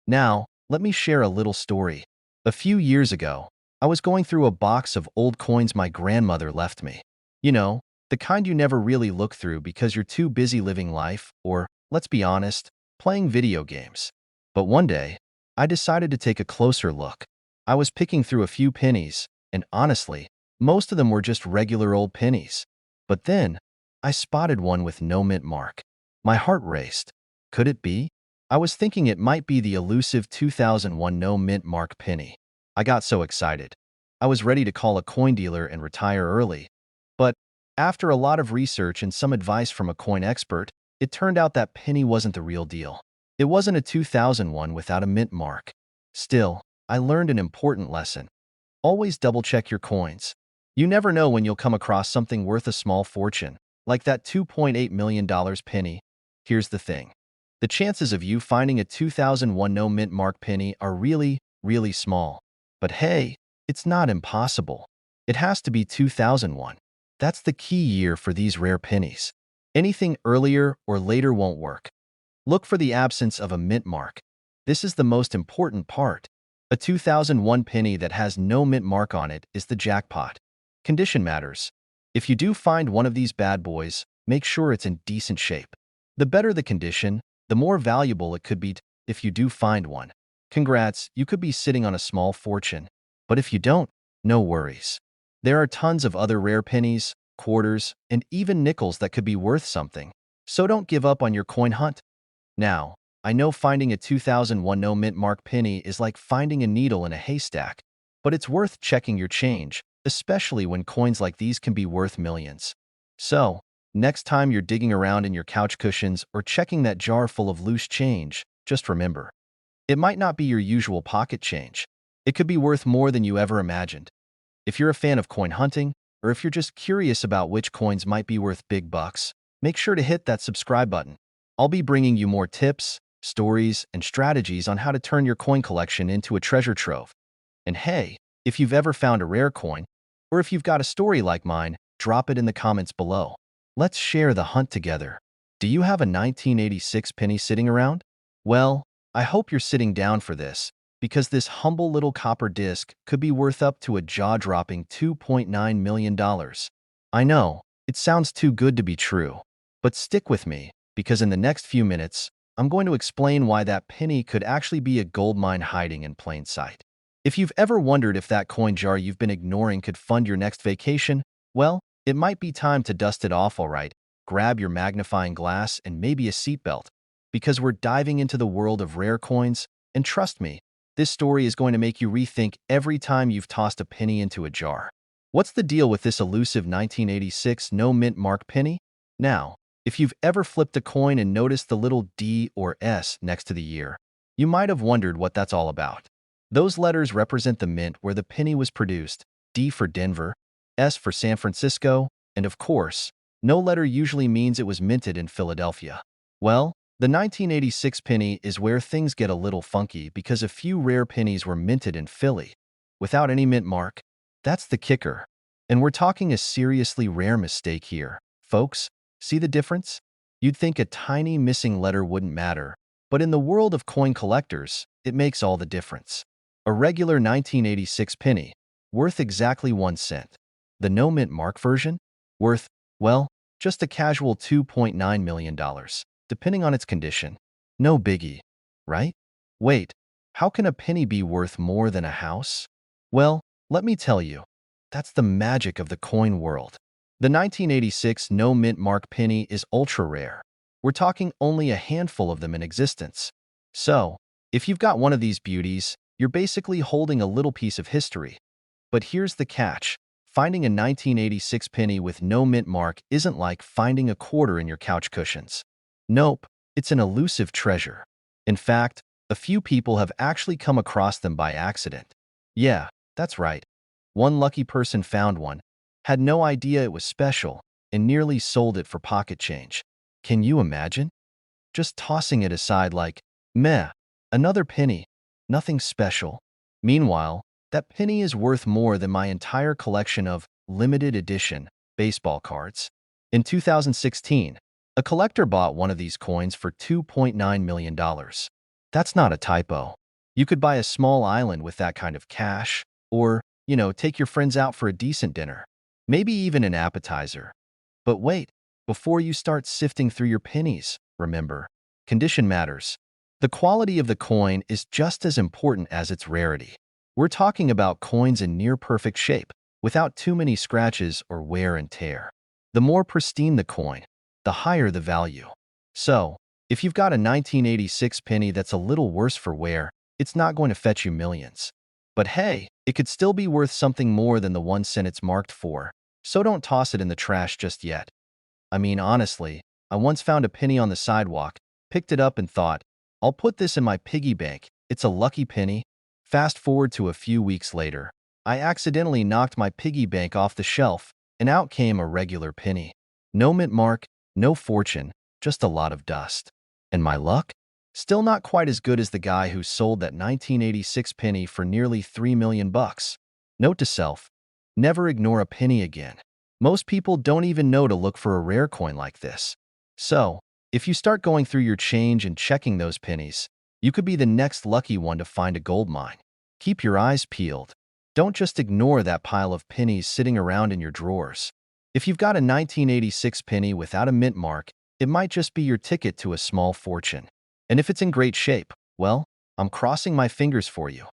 Now, let me share a little story. A few years ago, I was going through a box of old coins my grandmother left me. You know, the kind you never really look through because you're too busy living life or, let's be honest, playing video games. But one day, I decided to take a closer look. I was picking through a few pennies, and honestly, most of them were just regular old pennies. But then, I spotted one with no mint mark. My heart raced. Could it be? I was thinking it might be the elusive 2001 no mint mark penny. I got so excited. I was ready to call a coin dealer and retire early. But after a lot of research and some advice from a coin expert, it turned out that penny wasn't the real deal. It wasn't a 2001 without a mint mark. Still, I learned an important lesson. Always double-check your coins. You never know when you'll come across something worth a small fortune, like that $2.8 million penny. Here's the thing. The chances of you finding a 2001 no mint mark penny are really, really small. But hey, it's not impossible. It has to be 2001. That's the key year for these rare pennies. Anything earlier or later won't work. Look for the absence of a mint mark. This is the most important part. A 2001 penny that has no mint mark on it is the jackpot. Condition matters. If you do find one of these bad boys, make sure it's in decent shape. The better the condition, the more valuable it could be if you do find one. Congrats, you could be sitting on a small fortune. But if you don't, no worries. There are tons of other rare pennies, quarters, and even nickels that could be worth something. So don't give up on your coin hunt. Now, I know finding a 2001 no mint mark penny is like finding a needle in a haystack, but it's worth checking your change, especially when coins like these can be worth millions. So, next time you're digging around in your couch cushions or checking that jar full of loose change, just remember, it might not be your usual pocket change. It could be worth more than you ever imagined. If you're a fan of coin hunting, or if you're just curious about which coins might be worth big bucks, make sure to hit that subscribe button. I'll be bringing you more tips, stories, and strategies on how to turn your coin collection into a treasure trove. And hey, if you've ever found a rare coin, or if you've got a story like mine, drop it in the comments below. Let's share the hunt together. Do you have a 1986 penny sitting around? Well, I hope you're sitting down for this, because this humble little copper disc could be worth up to a jaw-dropping $2.9 million. I know, it sounds too good to be true, but stick with me, because in the next few minutes, I'm going to explain why that penny could actually be a gold mine hiding in plain sight. If you've ever wondered if that coin jar you've been ignoring could fund your next vacation, well, it might be time to dust it off, all right. Grab your magnifying glass and maybe a seatbelt, because we're diving into the world of rare coins, and trust me, this story is going to make you rethink every time you've tossed a penny into a jar. What's the deal with this elusive 1986 no mint mark penny? Now, if you've ever flipped a coin and noticed the little D or S next to the year, you might have wondered what that's all about. Those letters represent the mint where the penny was produced, D for Denver, S for San Francisco, and of course, no letter usually means it was minted in Philadelphia. Well, the 1986 penny is where things get a little funky because a few rare pennies were minted in Philly, without any mint mark. That's the kicker. And we're talking a seriously rare mistake here. Folks, see the difference? You'd think a tiny missing letter wouldn't matter, but in the world of coin collectors, it makes all the difference. A regular 1986 penny, worth exactly 1 cent. The no mint mark version, worth, well, just a casual $2.9 million, depending on its condition. No biggie, right? Wait, how can a penny be worth more than a house? Well, let me tell you, that's the magic of the coin world. The 1986 no mint mark penny is ultra rare. We're talking only a handful of them in existence. So, if you've got one of these beauties, you're basically holding a little piece of history. But here's the catch. Finding a 1986 penny with no mint mark isn't like finding a quarter in your couch cushions. Nope, it's an elusive treasure. In fact, a few people have actually come across them by accident. Yeah, that's right. One lucky person found one, had no idea it was special, and nearly sold it for pocket change. Can you imagine? Just tossing it aside like, meh, another penny, nothing special. Meanwhile, that penny is worth more than my entire collection of limited edition baseball cards. In 2016, a collector bought one of these coins for $2.9 million. That's not a typo. You could buy a small island with that kind of cash, or, take your friends out for a decent dinner. Maybe even an appetizer. But wait, before you start sifting through your pennies, remember, condition matters. The quality of the coin is just as important as its rarity. We're talking about coins in near-perfect shape, without too many scratches or wear and tear. The more pristine the coin, the higher the value. So, if you've got a 1986 penny that's a little worse for wear, it's not going to fetch you millions. But hey, it could still be worth something more than the 1 cent it's marked for, so don't toss it in the trash just yet. I mean, honestly, I once found a penny on the sidewalk, picked it up and thought, I'll put this in my piggy bank. It's a lucky penny. Fast forward to a few weeks later, I accidentally knocked my piggy bank off the shelf, and out came a regular penny. No mint mark, no fortune, just a lot of dust. And my luck? Still not quite as good as the guy who sold that 1986 penny for nearly $3 million. Note to self, never ignore a penny again. Most people don't even know to look for a rare coin like this. So, if you start going through your change and checking those pennies, you could be the next lucky one to find a gold mine. Keep your eyes peeled. Don't just ignore that pile of pennies sitting around in your drawers. If you've got a 1986 penny without a mint mark, it might just be your ticket to a small fortune. And if it's in great shape, well, I'm crossing my fingers for you.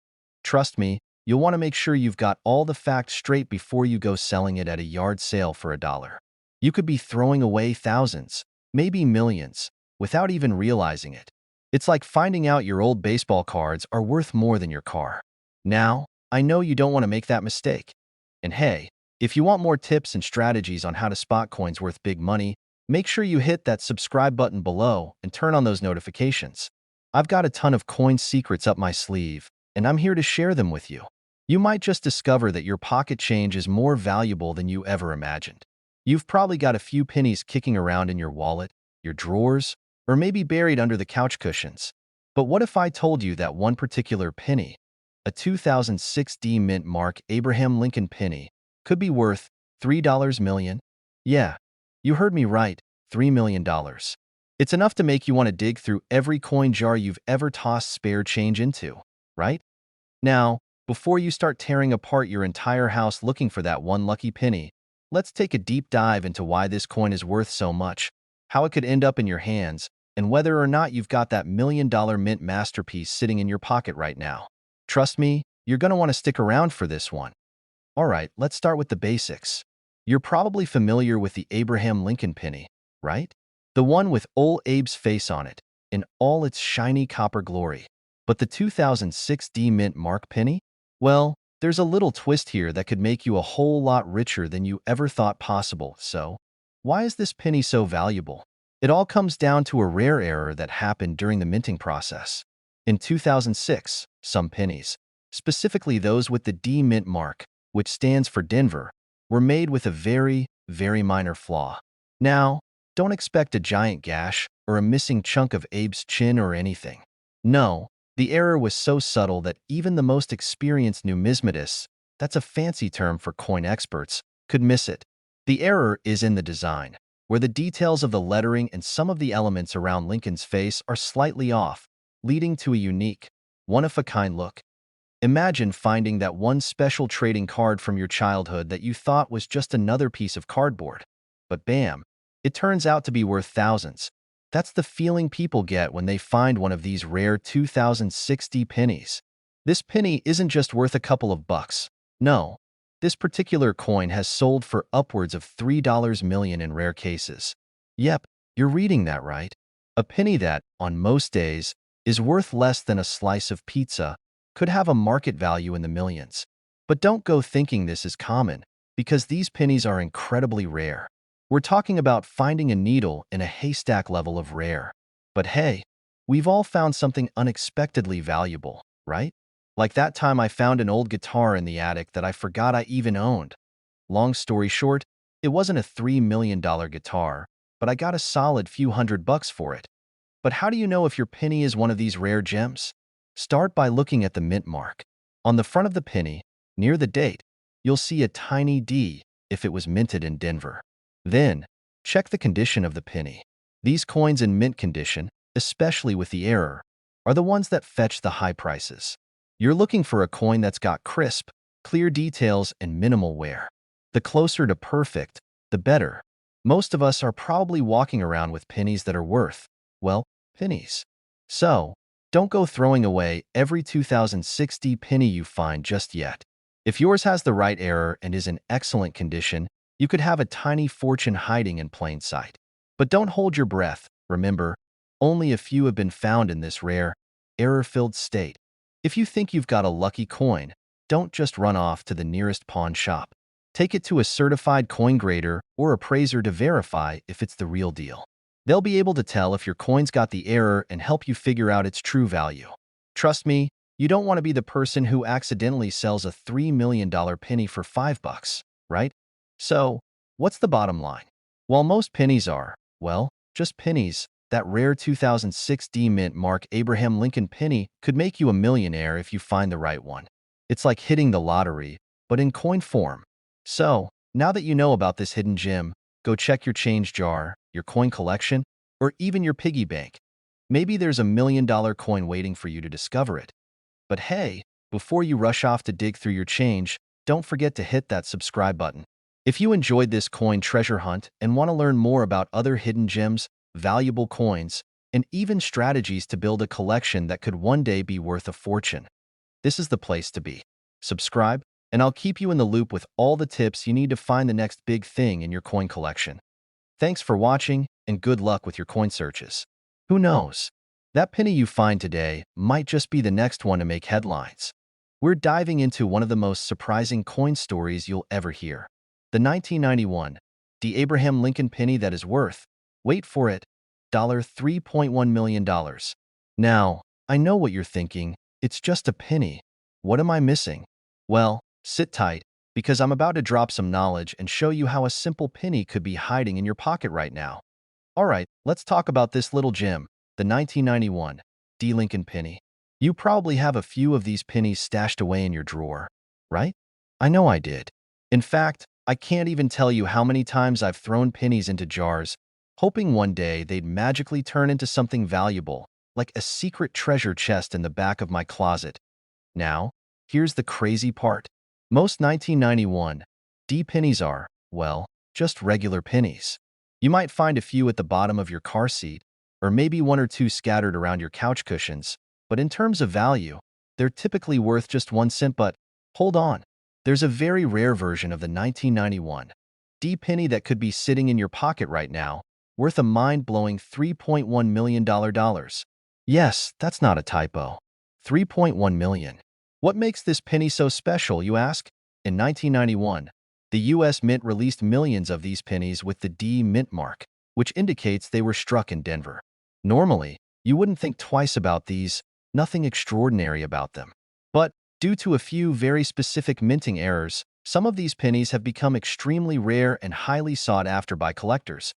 Trust me, you'll want to make sure you've got all the facts straight before you go selling it at a yard sale for $1. You could be throwing away thousands, maybe millions, without even realizing it. It's like finding out your old baseball cards are worth more than your car. Now, I know you don't want to make that mistake. And hey, if you want more tips and strategies on how to spot coins worth big money, make sure you hit that subscribe button below and turn on those notifications. I've got a ton of coin secrets up my sleeve, and I'm here to share them with you. You might just discover that your pocket change is more valuable than you ever imagined. You've probably got a few pennies kicking around in your wallet, your drawers, or maybe buried under the couch cushions. But what if I told you that one particular penny, a 2006 D Mint Mark Abraham Lincoln penny, could be worth $3 million? Yeah, you heard me right, $3 million. It's enough to make you want to dig through every coin jar you've ever tossed spare change into, right? Now, before you start tearing apart your entire house looking for that one lucky penny, let's take a deep dive into why this coin is worth so much, how it could end up in your hands, and whether or not you've got that $1 million mint masterpiece sitting in your pocket right now. Trust me, you're going to want to stick around for this one. Alright, let's start with the basics. You're probably familiar with the Abraham Lincoln penny, right? The one with Ol' Abe's face on it, in all its shiny copper glory. But the 2006 D Mint Mark penny? Well, there's a little twist here that could make you a whole lot richer than you ever thought possible. So, why is this penny so valuable? It all comes down to a rare error that happened during the minting process. In 2006, some pennies, specifically those with the D Mint mark, which stands for Denver, were made with a very, very minor flaw. Now, don't expect a giant gash or a missing chunk of Abe's chin or anything. No, the error was so subtle that even the most experienced numismatists, that's a fancy term for coin experts, could miss it. The error is in the design, where the details of the lettering and some of the elements around Lincoln's face are slightly off, leading to a unique, one-of-a-kind look. Imagine finding that one special trading card from your childhood that you thought was just another piece of cardboard. But bam, it turns out to be worth thousands. That's the feeling people get when they find one of these rare 2060 pennies. This penny isn't just worth a couple of bucks. No, this particular coin has sold for upwards of $3 million in rare cases. Yep, you're reading that right. A penny that, on most days, is worth less than a slice of pizza could have a market value in the millions. But don't go thinking this is common, because these pennies are incredibly rare. We're talking about finding a needle in a haystack level of rare. But hey, we've all found something unexpectedly valuable, right? Like that time I found an old guitar in the attic that I forgot I even owned. Long story short, it wasn't a $3 million guitar, but I got a solid few $100 for it. But how do you know if your penny is one of these rare gems? Start by looking at the mint mark. On the front of the penny, near the date, you'll see a tiny D if it was minted in Denver. Then, check the condition of the penny. These coins in mint condition, especially with the error, are the ones that fetch the high prices. You're looking for a coin that's got crisp, clear details and minimal wear. The closer to perfect, the better. Most of us are probably walking around with pennies that are worth, well, pennies. So, don't go throwing away every 2060 penny you find just yet. If yours has the right error and is in excellent condition, you could have a tiny fortune hiding in plain sight. But don't hold your breath. Remember, only a few have been found in this rare, error-filled state. If you think you've got a lucky coin, don't just run off to the nearest pawn shop. Take it to a certified coin grader or appraiser to verify if it's the real deal. They'll be able to tell if your coin's got the error and help you figure out its true value. Trust me, you don't want to be the person who accidentally sells a $3 million penny for $5, right? So, what's the bottom line? While most pennies are, well, just pennies, that rare 2006 D Mint Mark Abraham Lincoln penny could make you a millionaire if you find the right one. It's like hitting the lottery, but in coin form. So, now that you know about this hidden gem, go check your change jar, your coin collection, or even your piggy bank. Maybe there's a $1 million coin waiting for you to discover it. But hey, before you rush off to dig through your change, don't forget to hit that subscribe button. If you enjoyed this coin treasure hunt and want to learn more about other hidden gems, valuable coins, and even strategies to build a collection that could one day be worth a fortune, this is the place to be. subscribe, and I'll keep you in the loop with all the tips you need to find the next big thing in your coin collection. Thanks for watching, and good luck with your coin searches. Who knows? That penny you find today might just be the next one to make headlines. We're diving into one of the most surprising coin stories you'll ever hear. The 1991 D. Abraham Lincoln penny that is worth, wait for it, $3.1 million. Now, I know what you're thinking. It's just a penny. What am I missing? Well, sit tight, because I'm about to drop some knowledge and show you how a simple penny could be hiding in your pocket right now. Alright, let's talk about this little gem, the 1991 D. Lincoln penny. You probably have a few of these pennies stashed away in your drawer, right? I know I did. In fact, I can't even tell you how many times I've thrown pennies into jars, hoping one day they'd magically turn into something valuable, like a secret treasure chest in the back of my closet. Now, here's the crazy part. Most 1991 D pennies are, well, just regular pennies. You might find a few at the bottom of your car seat, or maybe one or two scattered around your couch cushions, but in terms of value, they're typically worth just 1 cent. But hold on, there's a very rare version of the 1991 D penny that could be sitting in your pocket right now, worth a mind-blowing $3.1 million. Yes, that's not a typo. 3.1 million. What makes this penny so special, you ask? In 1991, the U.S. Mint released millions of these pennies with the D Mint mark, which indicates they were struck in Denver. Normally, you wouldn't think twice about these, nothing extraordinary about them. But due to a few very specific minting errors, some of these pennies have become extremely rare and highly sought after by collectors.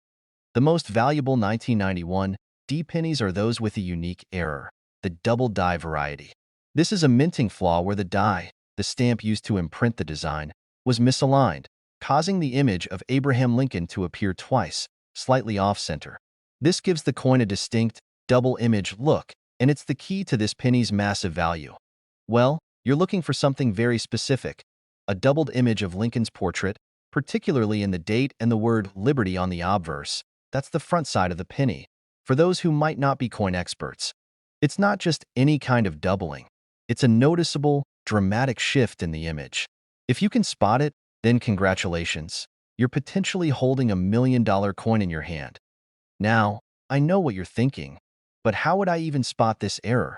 The most valuable 1991 D pennies are those with a unique error, the double die variety. This is a minting flaw where the die, the stamp used to imprint the design, was misaligned, causing the image of Abraham Lincoln to appear twice, slightly off-center. This gives the coin a distinct, double-image look, and it's the key to this penny's massive value. Well, you're looking for something very specific, a doubled image of Lincoln's portrait, particularly in the date and the word Liberty on the obverse. That's the front side of the penny. For those who might not be coin experts, it's not just any kind of doubling. It's a noticeable, dramatic shift in the image. If you can spot it, then congratulations. You're potentially holding $1 million coin in your hand. Now, I know what you're thinking, but how would I even spot this error?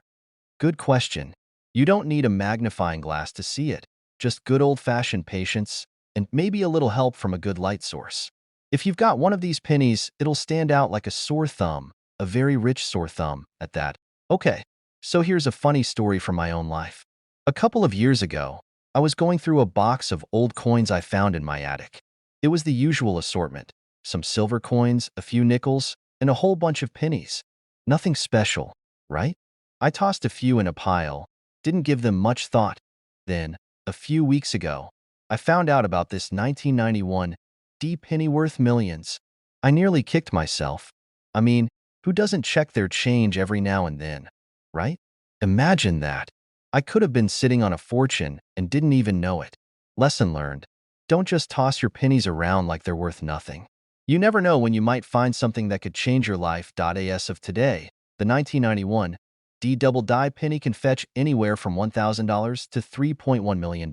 Good question. You don't need a magnifying glass to see it, just good old-fashioned patience and maybe a little help from a good light source. If you've got one of these pennies, it'll stand out like a sore thumb, a very rich sore thumb at that. Okay, so here's a funny story from my own life. A couple of years ago, I was going through a box of old coins I found in my attic. It was the usual assortment, some silver coins, a few nickels, and a whole bunch of pennies. Nothing special, right? I tossed a few in a pile, didn't give them much thought. Then, a few weeks ago, I found out about this 1991 D penny worth millions. I nearly kicked myself. I mean, who doesn't check their change every now and then, right? Imagine that. I could have been sitting on a fortune and didn't even know it. Lesson learned. Don't just toss your pennies around like they're worth nothing. You never know when you might find something that could change your life. As of today, the 1991 D double die penny can fetch anywhere from $1,000 to $3.1 million,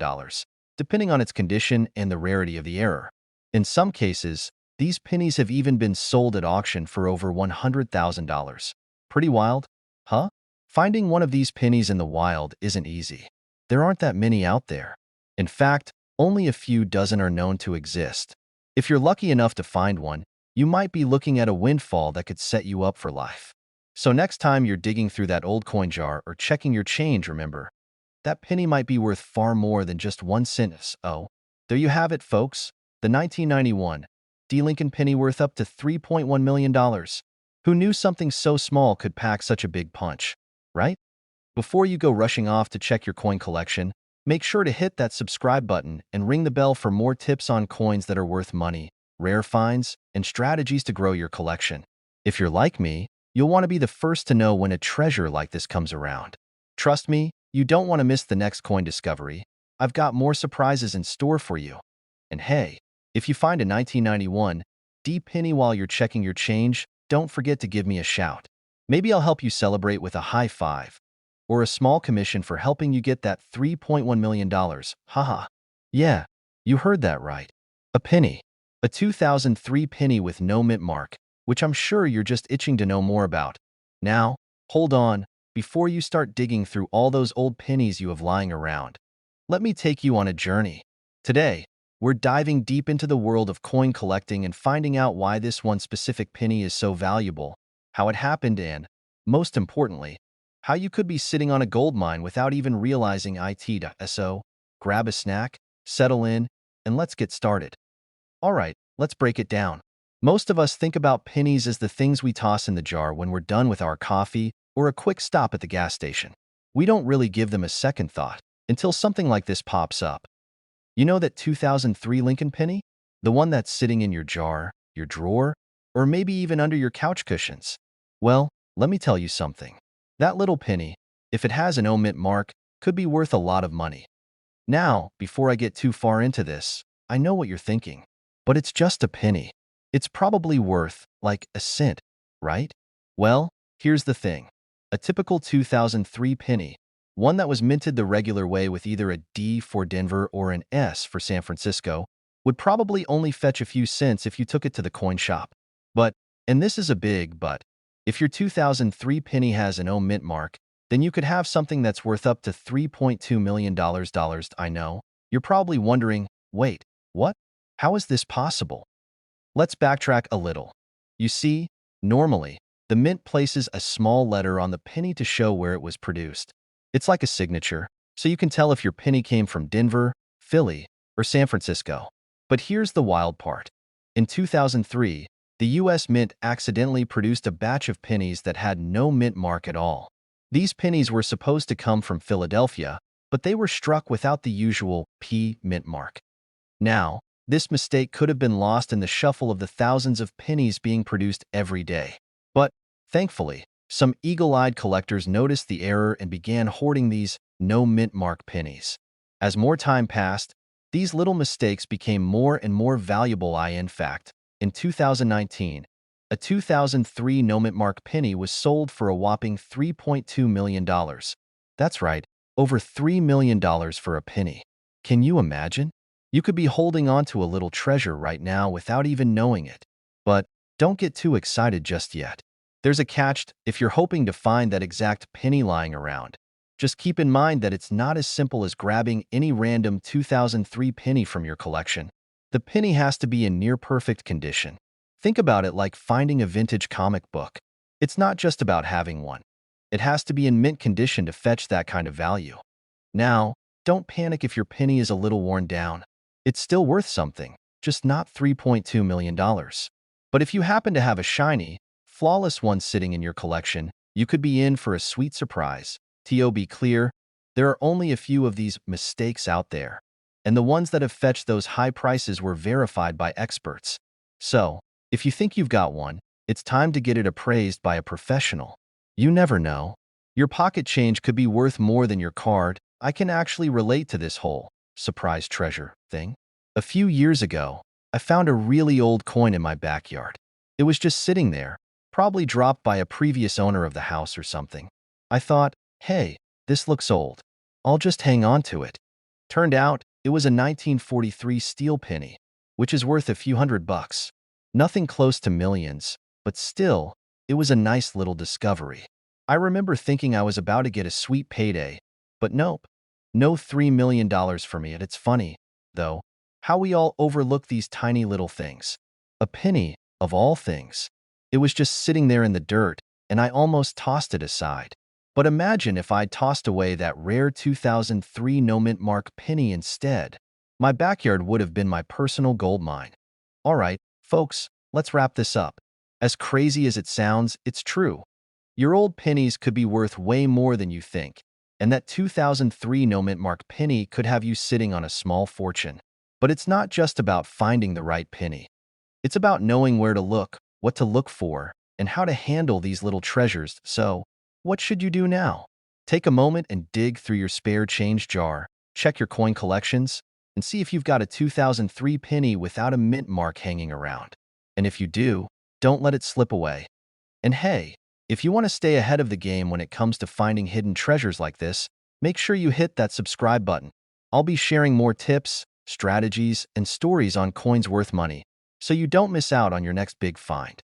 depending on its condition and the rarity of the error. In some cases, these pennies have even been sold at auction for over $100,000. Pretty wild, huh? Finding one of these pennies in the wild isn't easy. There aren't that many out there. In fact, only a few dozen are known to exist. If you're lucky enough to find one, you might be looking at a windfall that could set you up for life. So next time you're digging through that old coin jar or checking your change, remember, that penny might be worth far more than just 1 cent. Oh, there you have it, folks. The 1991 D. Lincoln penny worth up to $3.1 million. Who knew something so small could pack such a big punch, right? Before you go rushing off to check your coin collection, make sure to hit that subscribe button and ring the bell for more tips on coins that are worth money, rare finds, and strategies to grow your collection. If you're like me, you'll want to be the first to know when a treasure like this comes around. Trust me, you don't want to miss the next coin discovery. I've got more surprises in store for you. And hey, if you find a 1991 D penny while you're checking your change, don't forget to give me a shout. Maybe I'll help you celebrate with a high five. or a small commission for helping you get that $3.1 million. Haha. Yeah, you heard that right. A penny. A 2003 penny with no mint mark, which I'm sure you're just itching to know more about. Now, hold on, before you start digging through all those old pennies you have lying around. Let me take you on a journey. Today, we're diving deep into the world of coin collecting and finding out why this one specific penny is so valuable, how it happened, and, most importantly, how you could be sitting on a gold mine without even realizing it. So, grab a snack, settle in, and let's get started. All right, let's break it down. Most of us think about pennies as the things we toss in the jar when we're done with our coffee or a quick stop at the gas station. We don't really give them a second thought until something like this pops up. You know that 2003 Lincoln penny? The one that's sitting in your jar, your drawer, or maybe even under your couch cushions? Well, let me tell you something. That little penny, if it has an O mint mark, could be worth a lot of money. Now, before I get too far into this, I know what you're thinking. But it's just a penny. It's probably worth, like, a cent, right? Well, here's the thing. A typical 2003 penny, one that was minted the regular way with either a D for Denver or an S for San Francisco, would probably only fetch a few cents if you took it to the coin shop. But, and this is a big but, if your 2003 penny has an O mint mark, then you could have something that's worth up to $3.2 million. I know. You're probably wondering, wait, what? How is this possible? Let's backtrack a little. You see, normally, the mint places a small letter on the penny to show where it was produced. It's like a signature, so you can tell if your penny came from Denver, Philly, or San Francisco. But here's the wild part. In 2003, the US Mint accidentally produced a batch of pennies that had no mint mark at all. These pennies were supposed to come from Philadelphia, but they were struck without the usual P mint mark. Now, this mistake could have been lost in the shuffle of the thousands of pennies being produced every day. But, thankfully, some eagle-eyed collectors noticed the error and began hoarding these no-mint-mark pennies. As more time passed, these little mistakes became more and more valuable. In fact, in 2019, a 2003 no-mint-mark penny was sold for a whopping $3.2 million. That's right, over $3 million for a penny. Can you imagine? You could be holding on to a little treasure right now without even knowing it. But don't get too excited just yet. There's a catch if you're hoping to find that exact penny lying around. Just keep in mind that it's not as simple as grabbing any random 2003 penny from your collection. The penny has to be in near-perfect condition. Think about it like finding a vintage comic book. It's not just about having one. It has to be in mint condition to fetch that kind of value. Now, don't panic if your penny is a little worn down. It's still worth something, just not $3.2 million. But if you happen to have a shiny, flawless one sitting in your collection, you could be in for a sweet surprise. To be clear, there are only a few of these mistakes out there, and the ones that have fetched those high prices were verified by experts. So, if you think you've got one, it's time to get it appraised by a professional. You never know. Your pocket change could be worth more than your card. I can actually relate to this whole surprise treasure thing. A few years ago, I found a really old coin in my backyard. It was just sitting there, probably dropped by a previous owner of the house or something. I thought, hey, this looks old. I'll just hang on to it. Turned out, it was a 1943 steel penny, which is worth a few $100. Nothing close to millions, but still, it was a nice little discovery. I remember thinking I was about to get a sweet payday, but nope. No $3 million for me, and it's funny, though, how we all overlook these tiny little things. A penny, of all things. It was just sitting there in the dirt, and I almost tossed it aside. But imagine if I'd tossed away that rare 2003 no-mint mark penny instead. My backyard would have been my personal gold mine. All right, folks, let's wrap this up. As crazy as it sounds, it's true. Your old pennies could be worth way more than you think, and that 2003 no-mint mark penny could have you sitting on a small fortune. But it's not just about finding the right penny. It's about knowing where to look, what to look for, and how to handle these little treasures. So, what should you do now? Take a moment and dig through your spare change jar, check your coin collections, and see if you've got a 2003 penny without a mint mark hanging around. And if you do, don't let it slip away. And hey, If you want to stay ahead of the game when it comes to finding hidden treasures like this, make sure you hit that subscribe button. I'll be sharing more tips, strategies, and stories on coins worth money, so you don't miss out on your next big find.